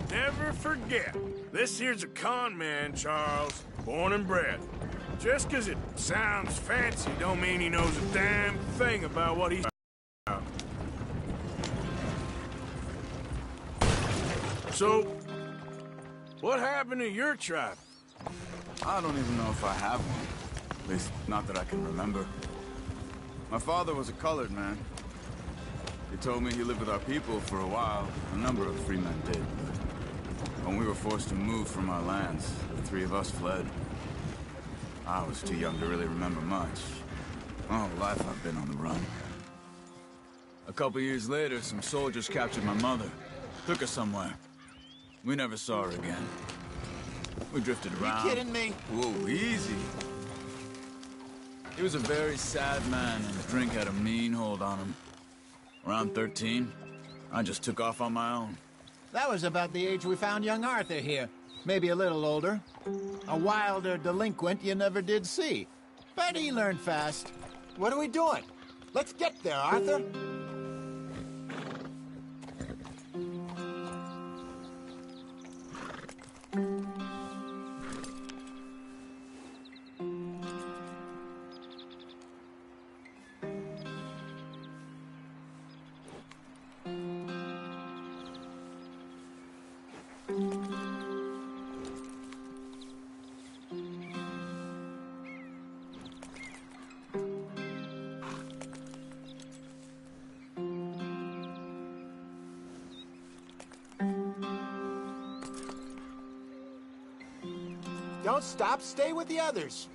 Never forget. This here's a con man, Charles. Born and bred. Just 'cause it sounds fancy don't mean he knows a damn thing about what he's about. So, what happened to your tribe? I don't even know if I have one. At least, not that I can remember. My father was a colored man. He told me he lived with our people for a while. A number of free men did, but when we were forced to move from our lands, the three of us fled. I was too young to really remember much. My whole life I've been on the run. A couple years later, some soldiers captured my mother. Took her somewhere. We never saw her again. We drifted around. You kidding me? Whoa, easy. He was a very sad man, and the drink had a mean hold on him. Around 13, I just took off on my own. That was about the age we found young Arthur here. Maybe a little older. A wilder delinquent you never did see. But he learned fast. What are we doing? Let's get there, Arthur. Don't stop, stay with the others.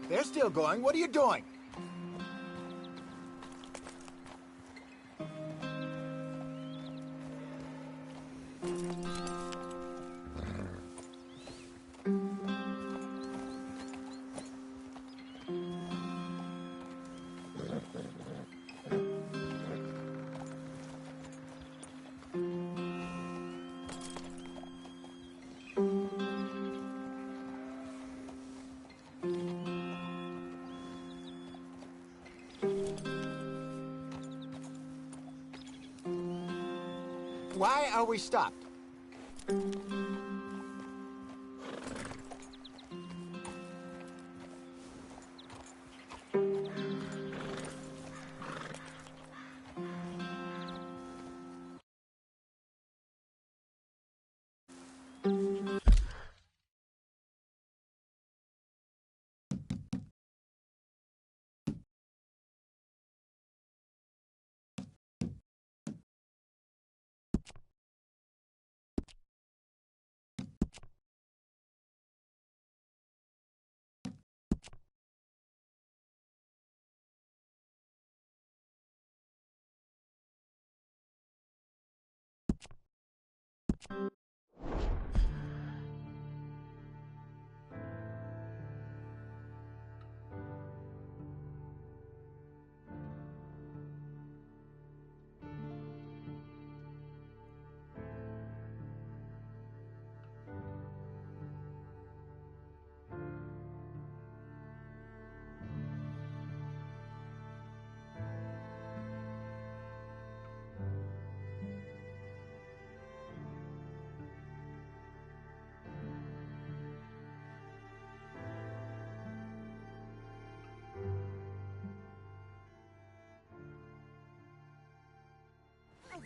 They're still going. What are you doing? Why are we stopped?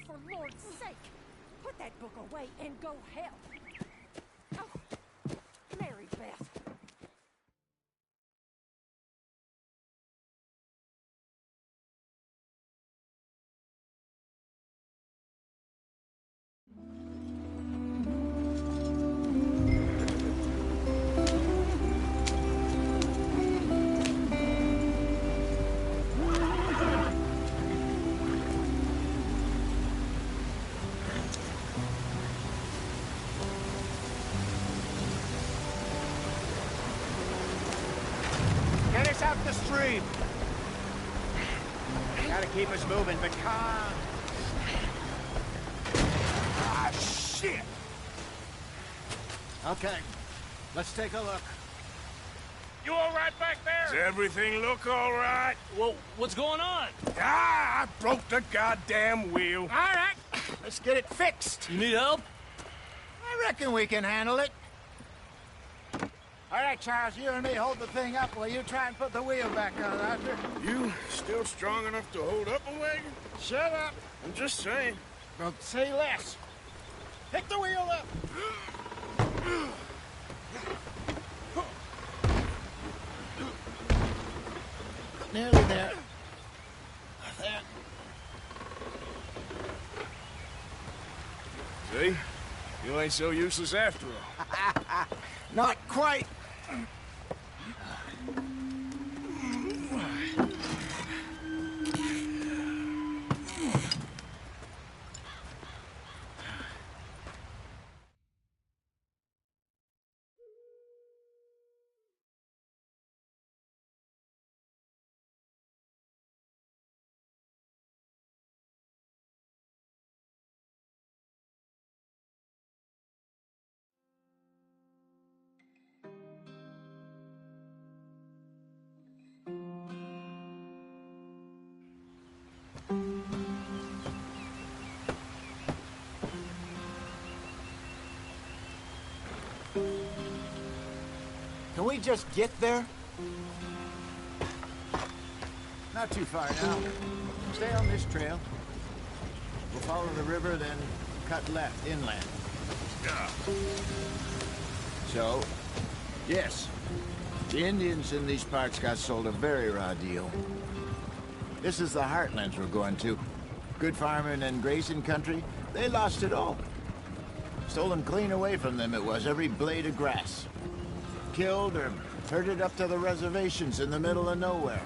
for Lord's sake! Put that book away and go help! Oh, Mary Beth. Get us out the stream. Gotta keep us moving, but calm. Ah, shit! Okay, let's take a look. You all right back there? Does everything look all right? Well, what's going on? Ah, I broke the goddamn wheel. All right, let's get it fixed. You need help? I reckon we can handle it. All right, Charles, you and me hold the thing up while you try and put the wheel back on, Arthur. You still strong enough to hold up a wagon? Shut up. I'm just saying. Don't say less. Pick the wheel up. Nearly there. There. See? You ain't so useless after all. Not quite. Can we just get there? Not too far now. Stay on this trail. We'll follow the river, then cut left inland. So, yes, the Indians in these parts got sold a very raw deal. This is the heartlands we're going to. Good farming and grazing country, they lost it all. Stolen clean away from them it was, every blade of grass. Killed or herded up to the reservations in the middle of nowhere.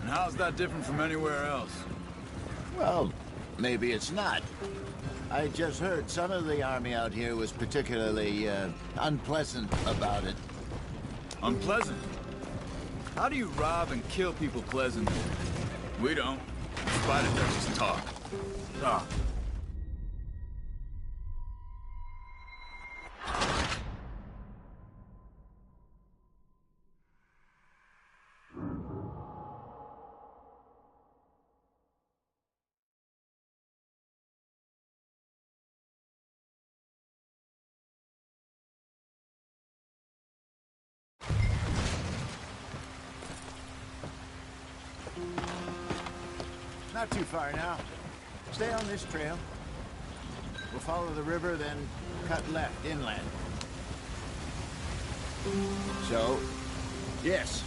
And how's that different from anywhere else? Well, maybe it's not. I just heard some of the army out here was particularly, unpleasant about it. Unpleasant? How do you rob and kill people pleasantly? We don't. Despite it, that's just talk. Ah. Not too far now. Stay on this trail. We'll follow the river, then cut left inland. So, yes,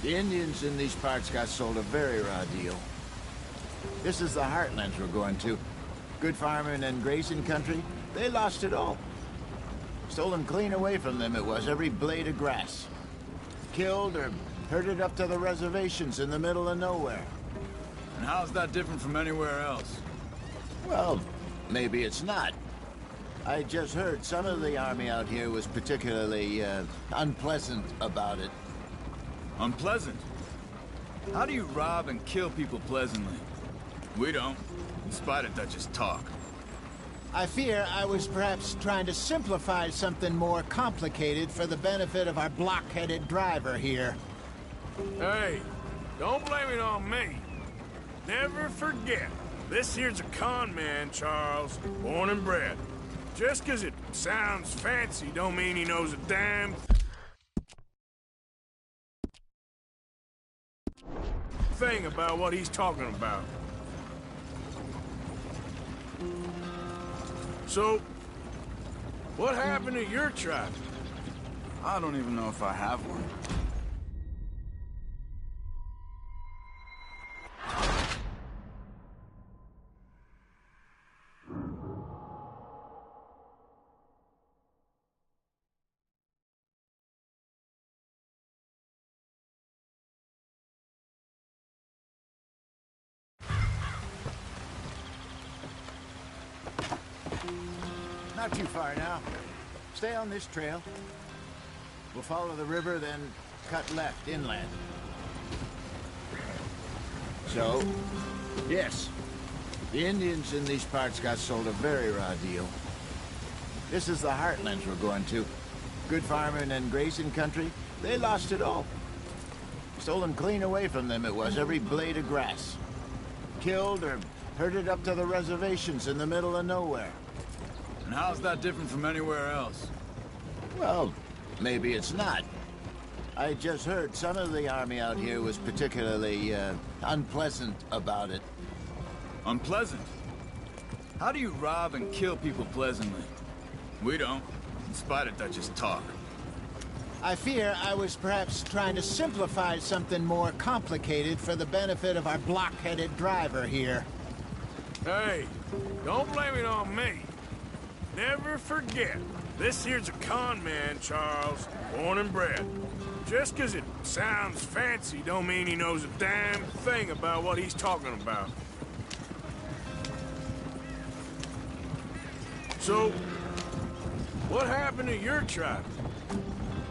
the Indians in these parts got sold a very raw deal. This is the heartlands we're going to. Good farming and grazing country, they lost it all. Stolen clean away from them it was, every blade of grass. Killed or herded up to the reservations in the middle of nowhere. And how's that different from anywhere else? Well, maybe it's not. I just heard some of the army out here was particularly, unpleasant about it. Unpleasant? How do you rob and kill people pleasantly? We don't. Despite it, that's just talk. I fear I was perhaps trying to simplify something more complicated for the benefit of our blockheaded driver here. Hey, don't blame it on me. Never forget, This here's a con man, Charles, born and bred. Just 'cause it sounds fancy don't mean he knows a damn thing about what he's talking about. So, what happened to your tribe? I don't even know if I have one. Not too far now. Stay on this trail. We'll follow the river, then cut left inland. So, yes, the Indians in these parts got sold a very raw deal. This is the heartlands we're going to. Good farming and grazing country, they lost it all. Stolen clean away from them it was, every blade of grass. Killed or herded up to the reservations in the middle of nowhere. And how's that different from anywhere else? Well, maybe it's not. I just heard some of the army out here was particularly, unpleasant about it. Unpleasant? How do you rob and kill people pleasantly? We don't, in spite of Dutch's talk. I fear I was perhaps trying to simplify something more complicated for the benefit of our block-headed driver here. Hey, don't blame it on me. Never forget, this here's a con man, Charles, born and bred. Just 'cause it sounds fancy don't mean he knows a damn thing about what he's talking about. So, what happened to your tribe?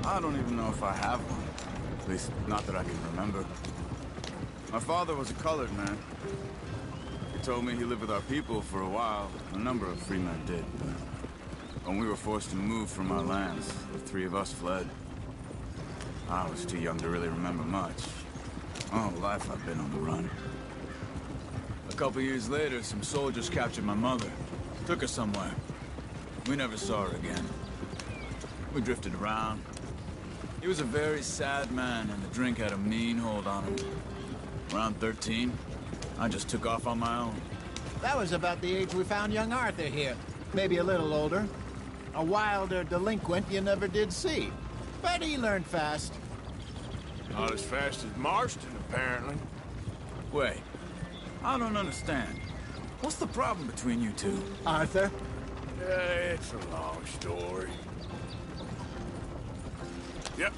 I don't even know if I have one. At least, not that I can remember. My father was a colored man. He told me he lived with our people for a while. A number of free men did, but when we were forced to move from our lands, the three of us fled. I was too young to really remember much. My whole life I've been on the run. A couple years later, some soldiers captured my mother. Took her somewhere. We never saw her again. We drifted around. He was a very sad man, and the drink had a mean hold on him. Around 13, I just took off on my own. That was about the age we found young Arthur here. Maybe a little older. A wilder delinquent you never did see. But he learned fast. Not as fast as Marston, apparently. Wait, I don't understand. What's the problem between you two? Arthur? It's a long story. Yep.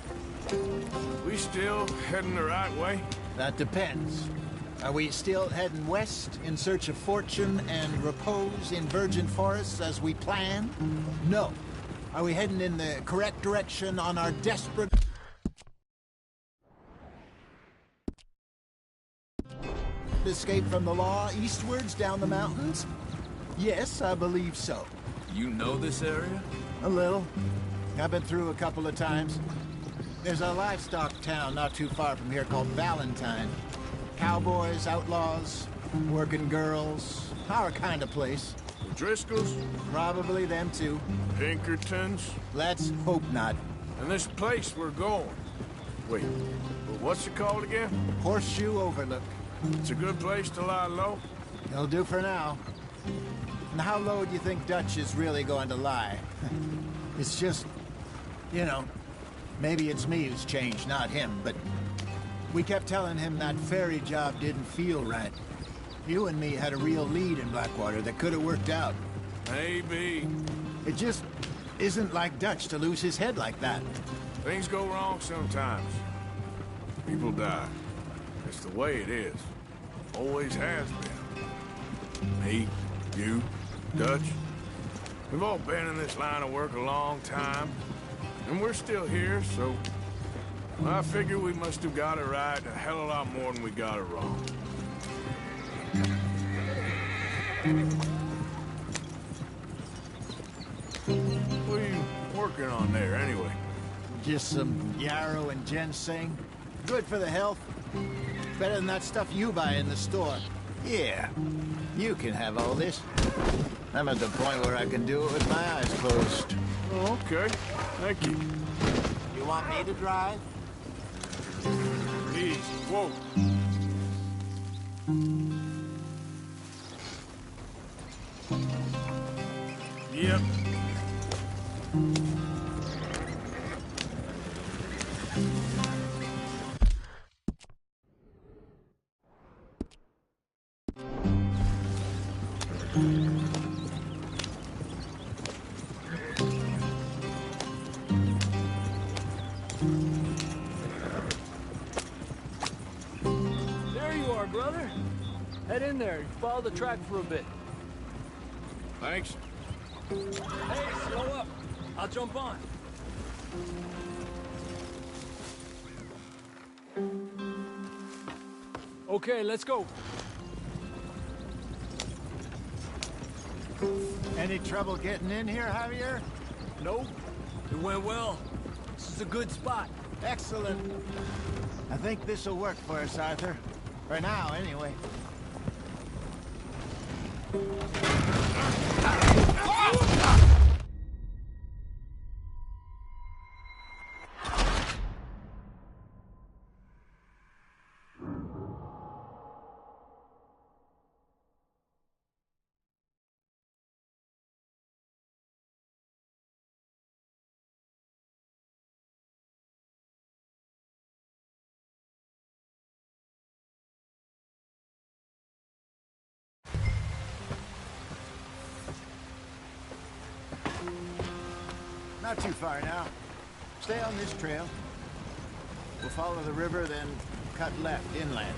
We still heading the right way? That depends. Are we still heading west in search of fortune and repose in virgin forests as we planned? No. Are we heading in the correct direction on our desperate escape from the law eastwards down the mountains? Yes, I believe so. You know this area? A little. I've been through a couple of times. There's a livestock town not too far from here called Valentine. Cowboys, outlaws, working girls, our kind of place. The Driscolls? Probably them too. Pinkertons? Let's hope not. And this place we're going. Wait, what's it called again? Horseshoe Overlook. It's a good place to lie low? It'll do for now. And how low do you think Dutch is really going to lie? It's just, you know, maybe it's me who's changed, not him, but we kept telling him that ferry job didn't feel right. You and me had a real lead in Blackwater that could have worked out. Maybe. It just isn't like Dutch to lose his head like that. Things go wrong sometimes. People die. It's the way it is. Always has been. Me, you, Dutch. We've all been in this line of work a long time. And we're still here, so I figure we must have got it right a hell of a lot more than we got it wrong. What are you working on there, anyway? Just some yarrow and ginseng. Good for the health. Better than that stuff you buy in the store. Yeah, you can have all this. I'm at the point where I can do it with my eyes closed. Oh, okay. Thank you. You want me to drive? Please, whoa. Yep. There you are, brother. Head in there. Follow the track for a bit. Thanks. Hey, slow up. I'll jump on. Okay, let's go. Any trouble getting in here, Javier? Nope. It went well. This is a good spot. Excellent. I think this'll work for us, Arthur. For now, anyway. Not too far now. Stay on this trail. We'll follow the river, then cut left inland.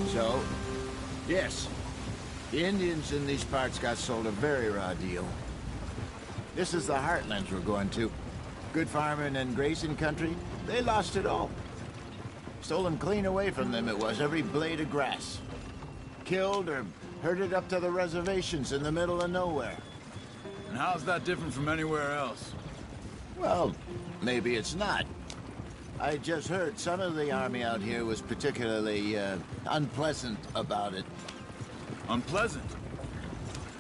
So, yes, the Indians in these parts got sold a very raw deal. This is the heartlands we're going to. Good farming and grazing country, they lost it all. Stolen clean away from them it was, every blade of grass. Killed or herded up to the reservations in the middle of nowhere. And how's that different from anywhere else? Well, maybe it's not. I just heard some of the army out here was particularly, unpleasant about it. Unpleasant?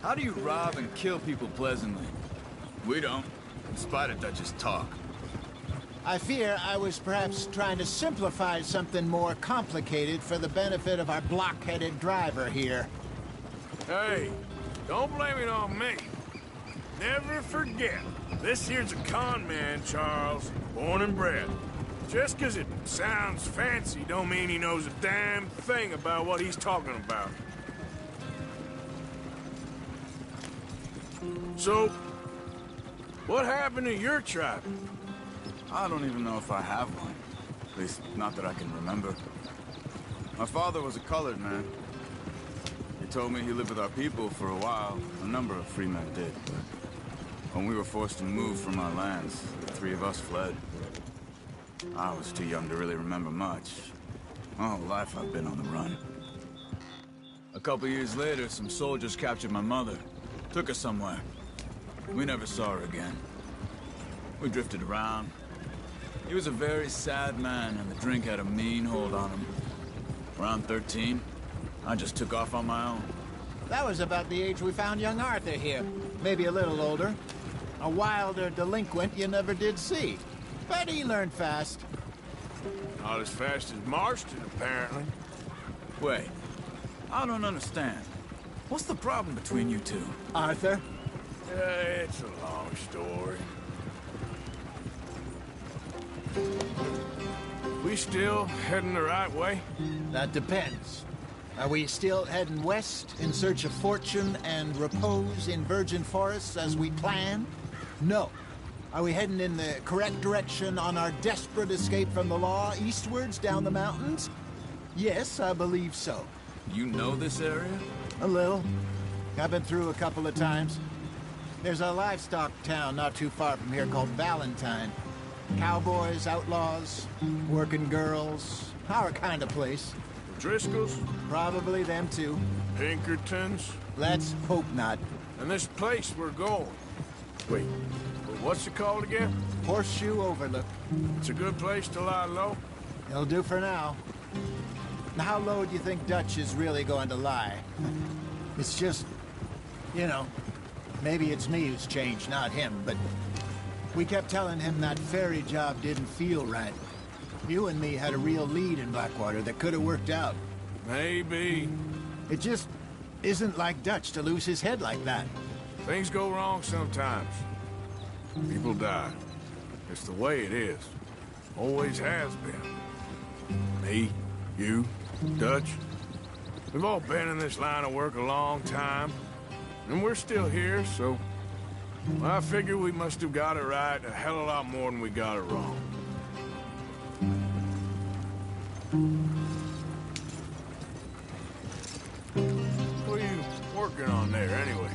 How do you rob and kill people pleasantly? We don't, in spite of Dutch's talk. I fear I was perhaps trying to simplify something more complicated for the benefit of our block-headed driver here. Hey, don't blame it on me. Never forget, this here's a con man, Charles, born and bred. Just 'cause it sounds fancy don't mean he knows a damn thing about what he's talking about. So, what happened to your tribe? I don't even know if I have one. At least, not that I can remember. My father was a colored man. He told me he lived with our people for a while. A number of free men did, but when we were forced to move from our lands, the three of us fled. I was too young to really remember much. My whole life I've been on the run. A couple years later, some soldiers captured my mother. Took her somewhere. We never saw her again. We drifted around. He was a very sad man, and the drink had a mean hold on him. Around 13, I just took off on my own. That was about the age we found young Arthur here. Maybe a little older. A wilder delinquent you never did see. But he learned fast. Not as fast as Marston, apparently. Wait, I don't understand. What's the problem between you two? Arthur? It's a long story. We still heading the right way? That depends. Are we still heading west in search of fortune and repose in virgin forests as we planned? No. Are we heading in the correct direction on our desperate escape from the law eastwards down the mountains? Yes, I believe so. You know this area? A little. I've been through a couple of times. There's a livestock town not too far from here called Valentine. Cowboys, outlaws, working girls, our kind of place. Driscolls? Probably them too. Pinkertons? Let's hope not. And this place we're going. Wait, what's it called again? Horseshoe Overlook. It's a good place to lie low? It'll do for now. how low do you think Dutch is really going to lie? It's just, you know, maybe it's me who's changed, not him, but we kept telling him that ferry job didn't feel right. You and me had a real lead in Blackwater that could have worked out. Maybe. It just isn't like Dutch to lose his head like that. Things go wrong sometimes. People die. It's the way it is. Always has been. Me, you, Dutch. We've all been in this line of work a long time. And we're still here, so... I figure we must have got it right a hell of a lot more than we got it wrong. What are you working on there, anyway?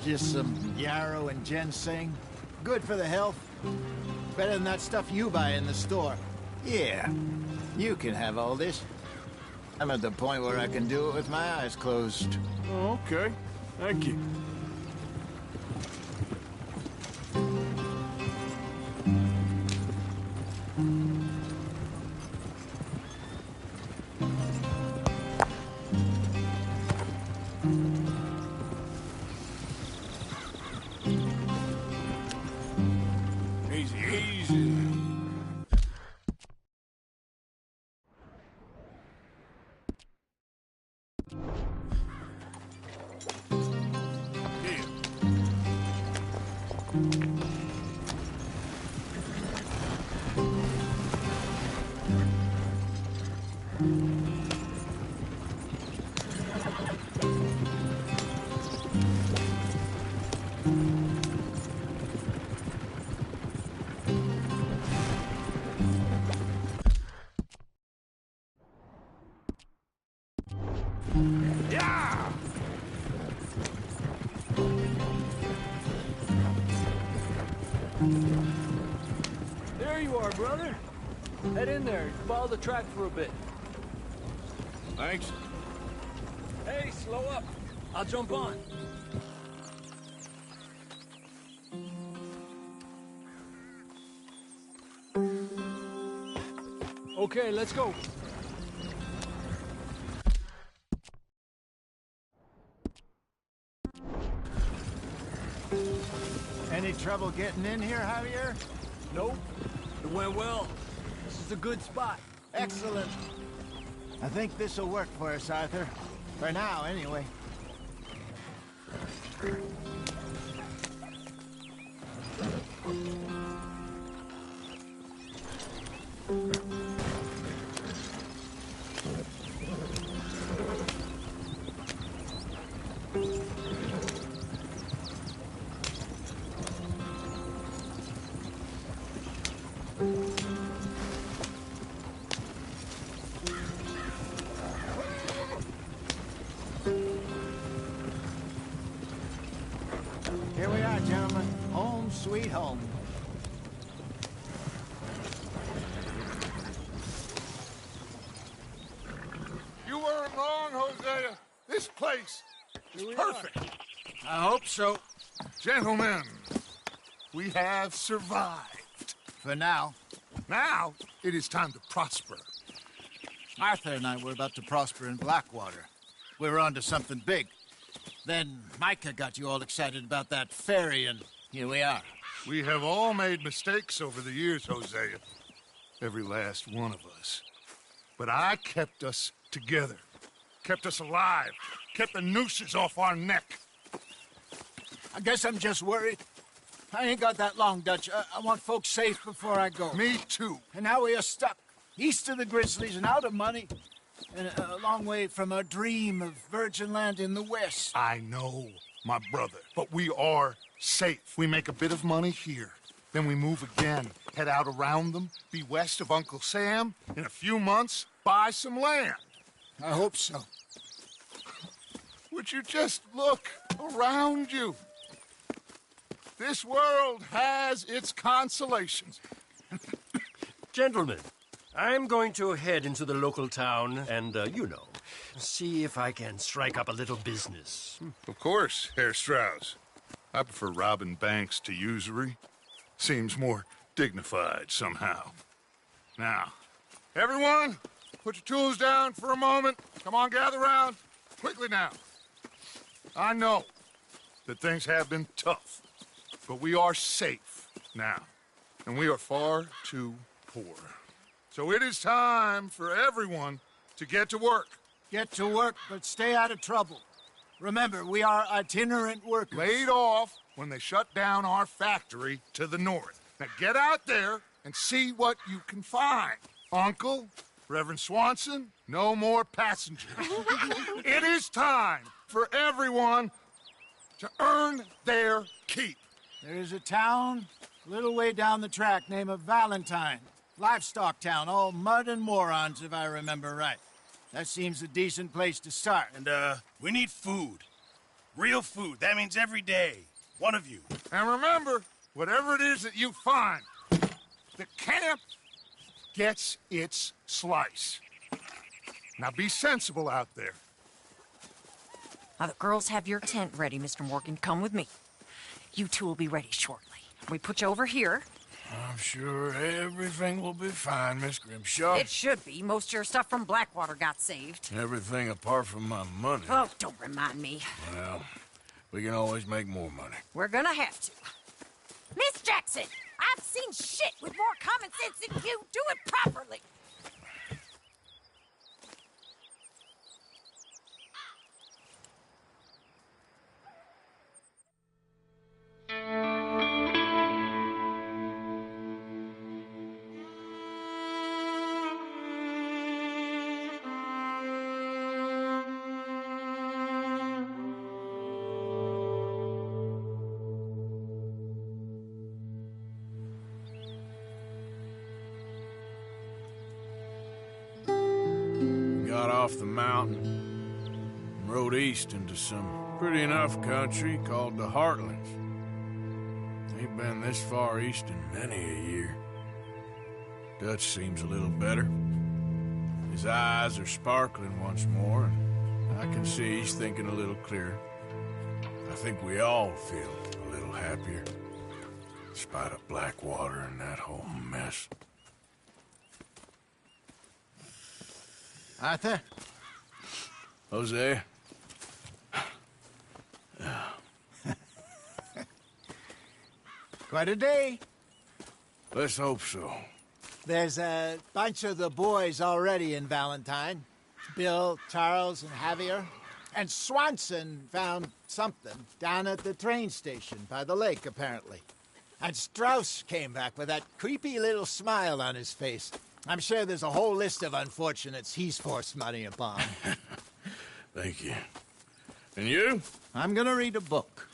Just some yarrow and ginseng. Good for the health. Better than that stuff you buy in the store. Yeah, you can have all this. I'm at the point where I can do it with my eyes closed. Oh, okay. Thank you. Easy, easy. Yeah! There you are, brother. Head in there. Follow the track for a bit. Thanks. Hey, slow up. I'll jump on. Okay, let's go. Any trouble getting in here, Javier? Nope. It went well. This is a good spot. Excellent. I think this'll work for us, Arthur. For now, anyway. Here we are, gentlemen. Home sweet home. You weren't wrong, Hosea. This place is perfect. I hope so. Gentlemen, we have survived. For now. Now, it is time to prosper. Arthur and I were about to prosper in Blackwater. We were onto something big. Then Micah got you all excited about that ferry, and here we are. We have all made mistakes over the years, Hosea. Every last one of us. But I kept us together. Kept us alive. Kept the nooses off our neck. I guess I'm just worried. I ain't got that long, Dutch. I want folks safe before I go. Me too. And now we are stuck. East of the Grizzlies and out of money. And a long way from our dream of virgin land in the west. I know, my brother. But we are safe. We make a bit of money here. Then we move again. Head out around them. Be west of Uncle Sam. In a few months, buy some land. I hope so. Would you just look around you? This world has its consolations. Gentlemen, I'm going to head into the local town and, see if I can strike up a little business. Of course, Herr Strauss. I prefer robbing banks to usury. Seems more dignified somehow. Now, everyone, put your tools down for a moment. Come on, gather round. Quickly now. I know that things have been tough, but we are safe now, and we are far too poor. So it is time for everyone to get to work. Get to work, but stay out of trouble. Remember, we are itinerant workers. Laid off when they shut down our factory to the north. Now get out there and see what you can find. Uncle, Reverend Swanson, no more passengers. It is time for everyone to earn their keep. There is a town a little way down the track named Valentine. Livestock town, all mud and morons, if I remember right. That seems a decent place to start. And, we need food. Real food. That means every day. One of you. And remember, whatever it is that you find, the camp gets its slice. Now be sensible out there. Now, the girls have your tent ready, Mr. Morgan. Come with me. You two will be ready shortly. We put you over here. I'm sure everything will be fine, Miss Grimshaw. It should be. Most of your stuff from Blackwater got saved. Everything apart from my money. Oh, don't remind me. Well, we can always make more money. We're gonna have to. Miss Jackson, I've seen shit with more common sense than you. Do it properly. Got off the mountain and rode east into some pretty enough country called the Heartlands. Ain't been this far east in many a year. Dutch seems a little better. His eyes are sparkling once more, and I can see he's thinking a little clearer. I think we all feel a little happier, in spite of Blackwater and that whole mess. Arthur? Jose? Quite a day. Let's hope so. There's a bunch of the boys already in Valentine. Bill, Charles, and Javier. And Swanson found something down at the train station by the lake, apparently. And Strauss came back with that creepy little smile on his face. I'm sure there's a whole list of unfortunates he's forced money upon. Thank you. And you? I'm gonna read a book.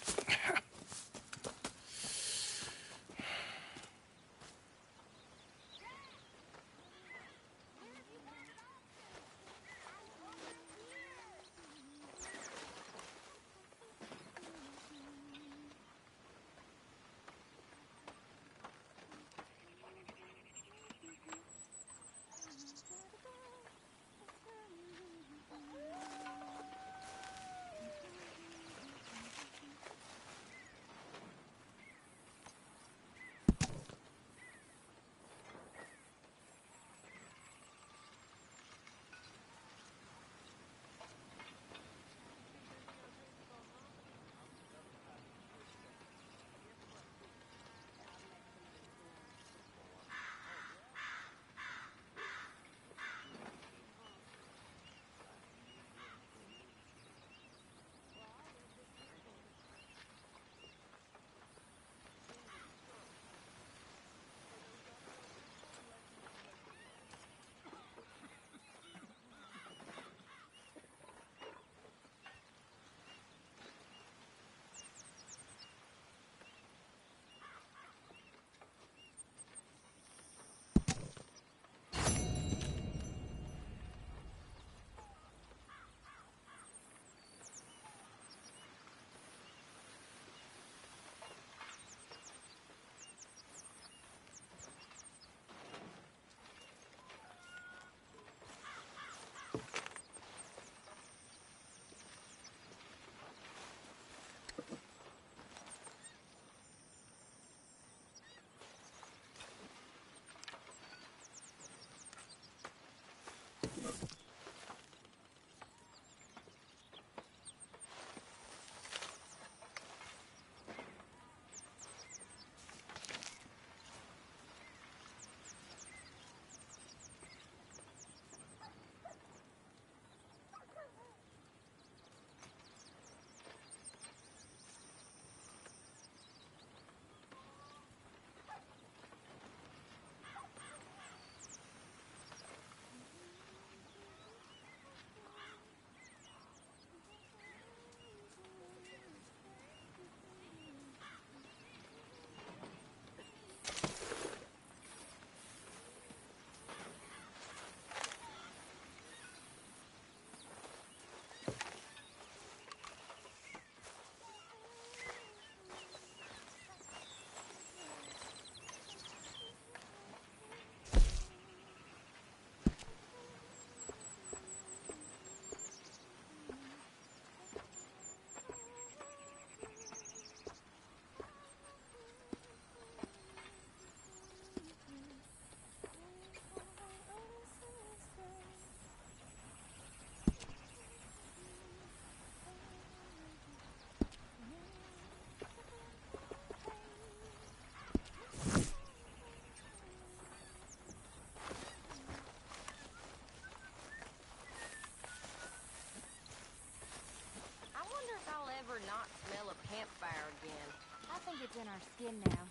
fire again. I think it's in our skin now.